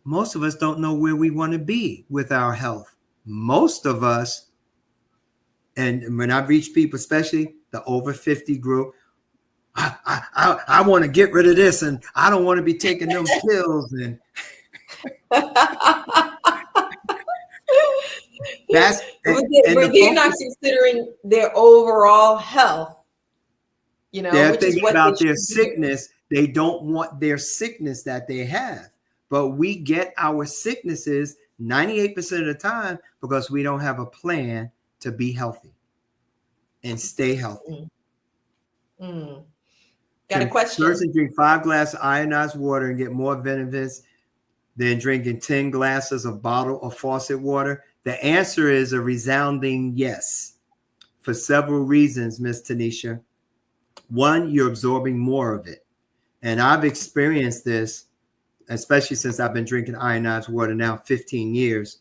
Most of us don't know where we want to be with our health. Most of us, and when I reach people, especially the over 50 group, I want to get rid of this, and I don't want to be taking them pills. And that's but and the they're not focus. considering their overall health, They're which is thinking what they about their should be doing. sickness. They don't want their sickness that they have. But we get our sicknesses 98% of the time because we don't have a plan to be healthy and stay healthy. Mm. Got a Can a question. person drink 5 glasses of ionized water and get more benefits than drinking 10 glasses of bottled or faucet water? The answer is a resounding yes, for several reasons, Miss Tanisha. One, you're absorbing more of it. And I've experienced this, especially since I've been drinking ionized water now 15 years.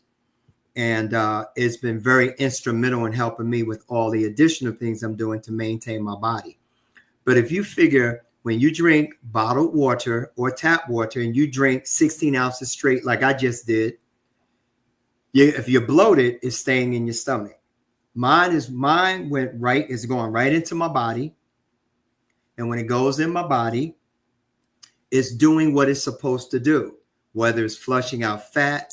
And it's been very instrumental in helping me with all the additional things I'm doing to maintain my body. But if you figure when you drink bottled water or tap water and you drink 16 ounces straight, like I just did, if you're bloated, it's staying in your stomach. Mine is going right into my body. And when it goes in my body, it's doing what it's supposed to do, whether it's flushing out fat,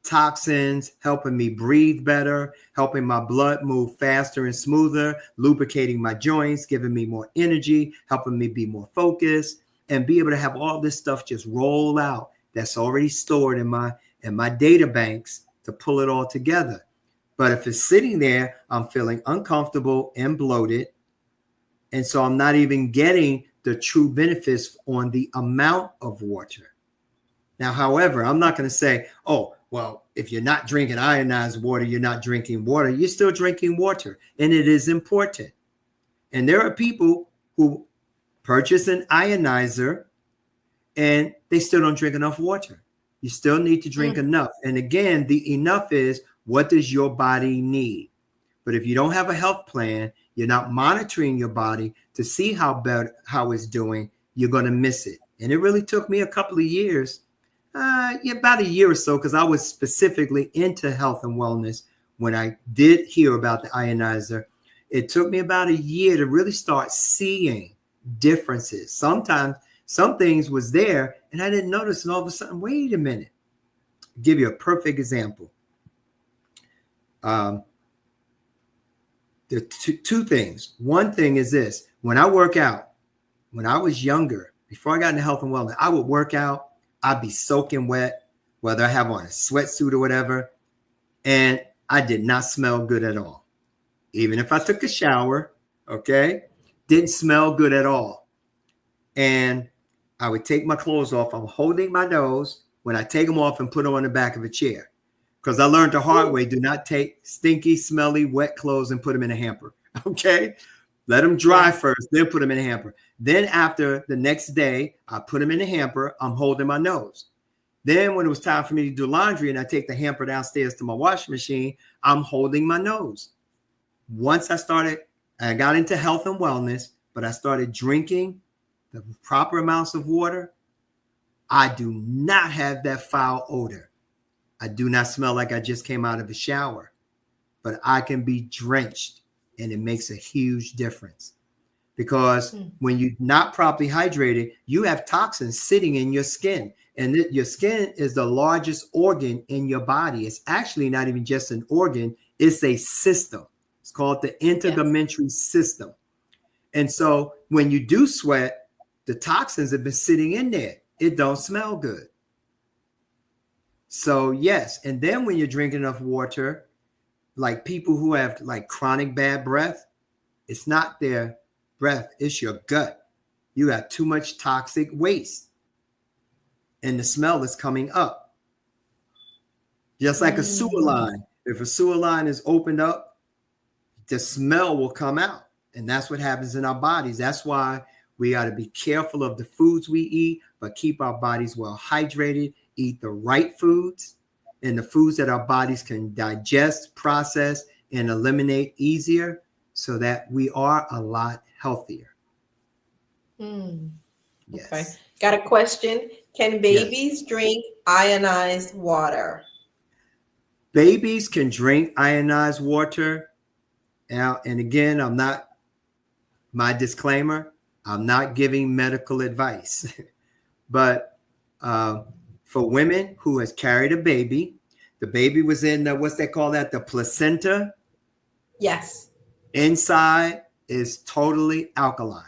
toxins, helping me breathe better, helping my blood move faster and smoother, lubricating my joints, giving me more energy, helping me be more focused, and be able to have all this stuff just roll out that's already stored in my data banks to pull it all together. But if it's sitting there, I'm feeling uncomfortable and bloated. And so I'm not even getting the true benefits on the amount of water. Now, however, I'm not going to say, oh, well, if you're not drinking ionized water, you're not drinking water. You're still drinking water, and it is important. And there are people who purchase an ionizer and they still don't drink enough water. You still need to drink enough. And again, the enough is, what does your body need? But if you don't have a health plan, you're not monitoring your body to see how it's doing, you're going to miss it. And it really took me a couple of years, about a year or so, because I was specifically into health and wellness when I did hear about the ionizer. It took me about a year to really start seeing differences. Sometimes some things was there and I didn't notice, and all of a sudden, wait a minute. I'll give you a perfect example. The two things. One thing is this: when I work out, when I was younger, before I got into health and wellness, I would work out. I'd be soaking wet, whether I have on a sweatsuit or whatever, and I did not smell good at all. Even if I took a shower, okay, didn't smell good at all. And I would take my clothes off. I'm holding my nose when I take them off and put them on the back of a chair. Because I learned the hard way, do not take stinky, smelly, wet clothes and put them in a hamper, okay? Let them dry first, then put them in a hamper. Then after the next day, I put them in a hamper, I'm holding my nose. Then when it was time for me to do laundry and I take the hamper downstairs to my washing machine, I'm holding my nose. Once I got into health and wellness, but I started drinking the proper amounts of water, I do not have that foul odor. I do not smell like I just came out of a shower, but I can be drenched, and it makes a huge difference. Because when you're not properly hydrated, you have toxins sitting in your skin, and your skin is the largest organ in your body. It's actually not even just an organ, it's a system. It's called the integumentary system. And so when you do sweat, the toxins have been sitting in there. It don't smell good. So yes, and then when you're drinking enough water, like people who have like chronic bad breath, it's not their breath, it's your gut. You have too much toxic waste, and the smell is coming up. Just like a sewer line. If a sewer line is opened up, the smell will come out, and that's what happens in our bodies. That's why we got to be careful of the foods we eat, but keep our bodies well hydrated. Eat the right foods and the foods that our bodies can digest, process, and eliminate easier so that we are a lot healthier. Yes. Okay. Got a question. Can babies drink ionized water? Babies can drink ionized water. Now, and again, my disclaimer, I'm not giving medical advice, but for women who has carried a baby, the baby was in the, what's they call that? The placenta. Yes. Inside is totally alkaline.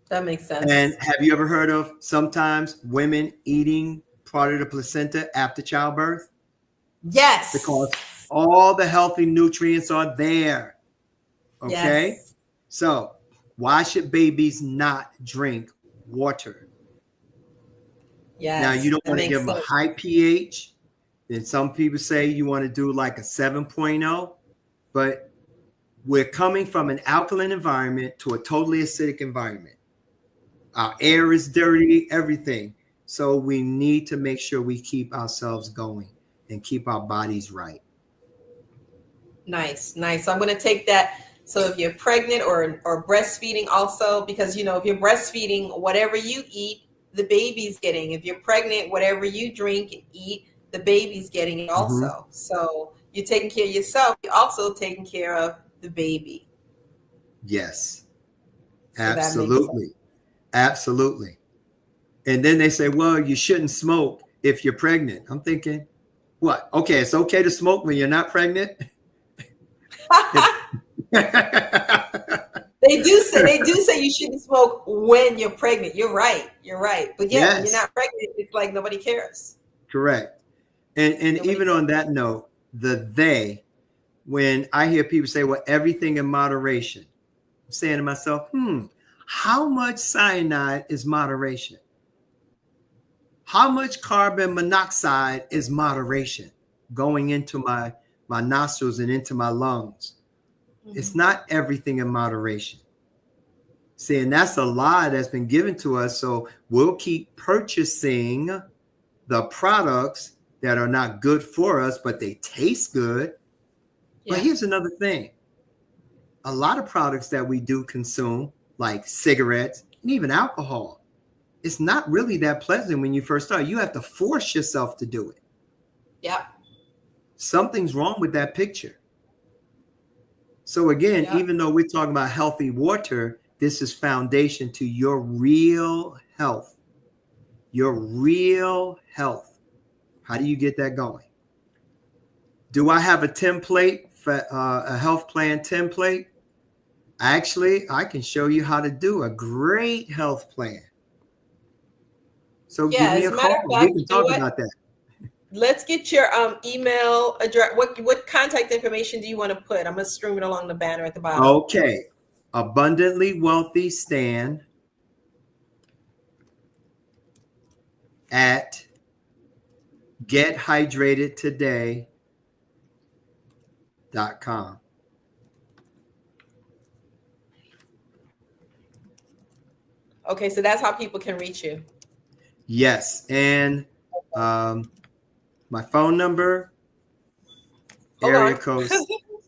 That makes sense. And have you ever heard of sometimes women eating part of the placenta after childbirth? Yes. Because all the healthy nutrients are there. Okay. Yes. So why should babies not drink water? Yes. Now, you don't want to give them a high pH. Then some people say you want to do like a 7.0, but we're coming from an alkaline environment to a totally acidic environment. Our air is dirty, everything. So we need to make sure we keep ourselves going and keep our bodies right. Nice, nice. So I'm going to take that. So if you're pregnant or breastfeeding also, because, you know, if you're breastfeeding, whatever you eat, the baby's getting. If you're pregnant, whatever you drink and eat, the baby's getting it also. Mm-hmm. So you're taking care of yourself. You're also taking care of the baby. Yes, so absolutely. Absolutely. And then they say, well, you shouldn't smoke if you're pregnant. I'm thinking, what? Okay, it's okay to smoke when you're not pregnant? They do say you shouldn't smoke when you're pregnant. You're right. But yeah, yes. When you're not pregnant, it's like nobody cares. Correct. And even on that note, when I hear people say, well, everything in moderation, I'm saying to myself, how much cyanide is moderation? How much carbon monoxide is moderation going into my nostrils and into my lungs? Mm-hmm. It's not everything in moderation. See, and that's a lie that's been given to us. So we'll keep purchasing the products that are not good for us, but they taste good. Yeah. But here's another thing. A lot of products that we do consume, like cigarettes and even alcohol, it's not really that pleasant when you first start. You have to force yourself to do it. Yeah. Something's wrong with that picture. So again, even though we're talking about healthy water, this is foundation to your real health. Your real health. How do you get that going? Do I have a template, for a health plan template? Actually, I can show you how to do a great health plan. So give me a call. We can talk about that. Let's get your email address. What contact information do you want to put? I'm going to stream it along the banner at the bottom. Okay. Abundantly Wealthy Stan at gethydratedtoday.com. Okay, so that's how people can reach you. Yes, and my phone number, area code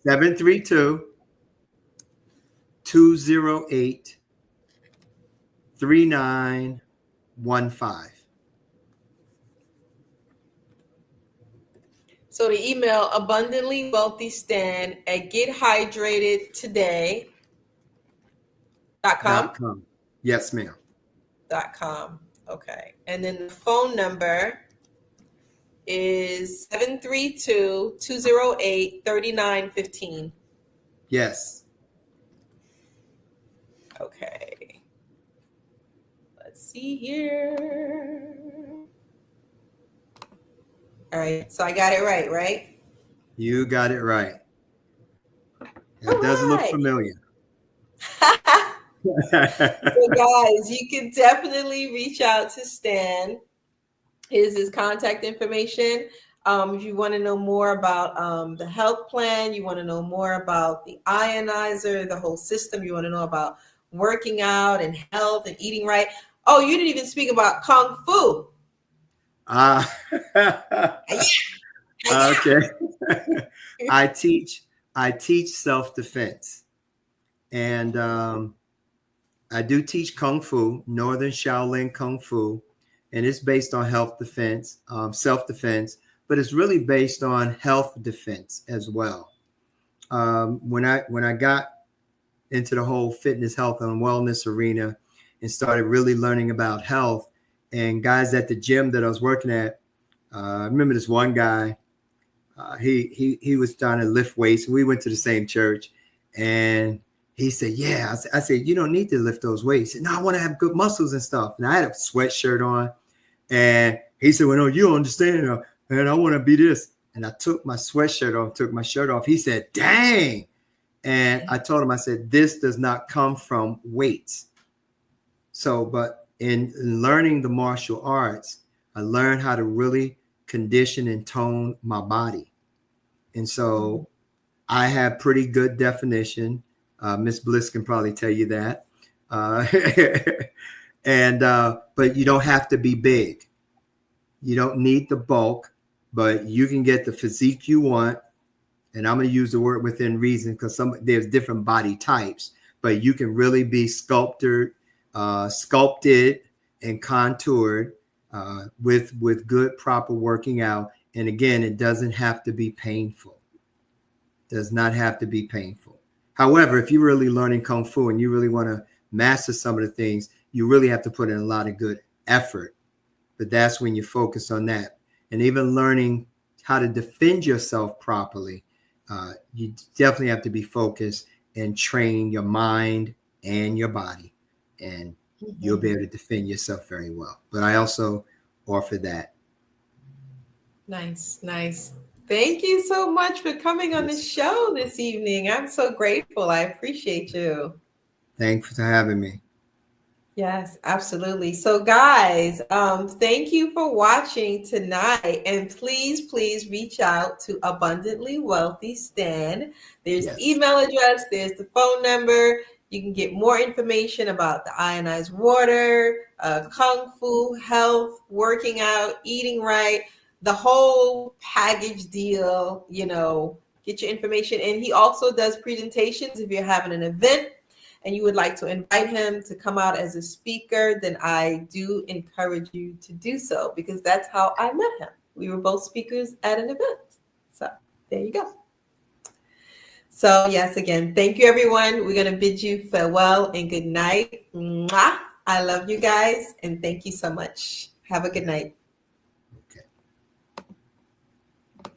732-208-3915. So the email abundantlywealthystan at gethydratedtoday.com. Yes, ma'am. .com. Okay. And then the phone number is 732-208-3915. Yes. Okay. Let's see here. All right. So I got it right? You got it right. It doesn't look familiar. So guys, you can definitely reach out to Stan. Here's his contact information. If you want to know more about the health plan, you want to know more about the ionizer, the whole system, you want to know about working out and health and eating right. Oh, you didn't even speak about Kung Fu. Okay. I teach self-defense. And I do teach Kung Fu, Northern Shaolin Kung Fu, and it's based on health defense, self-defense, but it's really based on health defense as well. When I got into the whole fitness, health, and wellness arena and started really learning about health. And guys at the gym that I was working at, I remember this one guy. He was trying to lift weights. We went to the same church, and he said, "Yeah." I said, "You don't need to lift those weights." He said, "No, I want to have good muscles and stuff." And I had a sweatshirt on, and he said, "Well, no, you don't understand, man. I want to be this." And I took my sweatshirt off, took my shirt off. He said, "Dang." And I told him, I said, "This does not come from weights." So, but in learning the martial arts, I learned how to really condition and tone my body. And so I have pretty good definition. Miss Bliss can probably tell you that. Uh, but you don't have to be big. You don't need the bulk, but you can get the physique you want. And I'm going to use the word within reason because there's different body types, but you can really be sculpted and contoured with good, proper working out. And again, it doesn't have to be painful. Does not have to be painful. However, if you're really learning Kung Fu and you really want to master some of the things, you really have to put in a lot of good effort. But that's when you focus on that. And even learning how to defend yourself properly, you definitely have to be focused and train your mind and your body. And you'll be able to defend yourself very well. But I also offer that. Nice, nice. Thank you so much for coming on the show this evening. I'm so grateful. I appreciate you. Thanks for having me. Yes, absolutely. So guys, thank you for watching tonight. And please, please reach out to Abundantly Wealthy Stan. There's the email address, there's the phone number. You can get more information about the ionized water, Kung Fu, health, working out, eating right, the whole package deal, get your information. And he also does presentations if you're having an event and you would like to invite him to come out as a speaker, then I do encourage you to do so because that's how I met him. We were both speakers at an event. So there you go. So yes, again, thank you, everyone. We're going to bid you farewell and good night. Mwah! I love you guys, and thank you so much. Have a good night.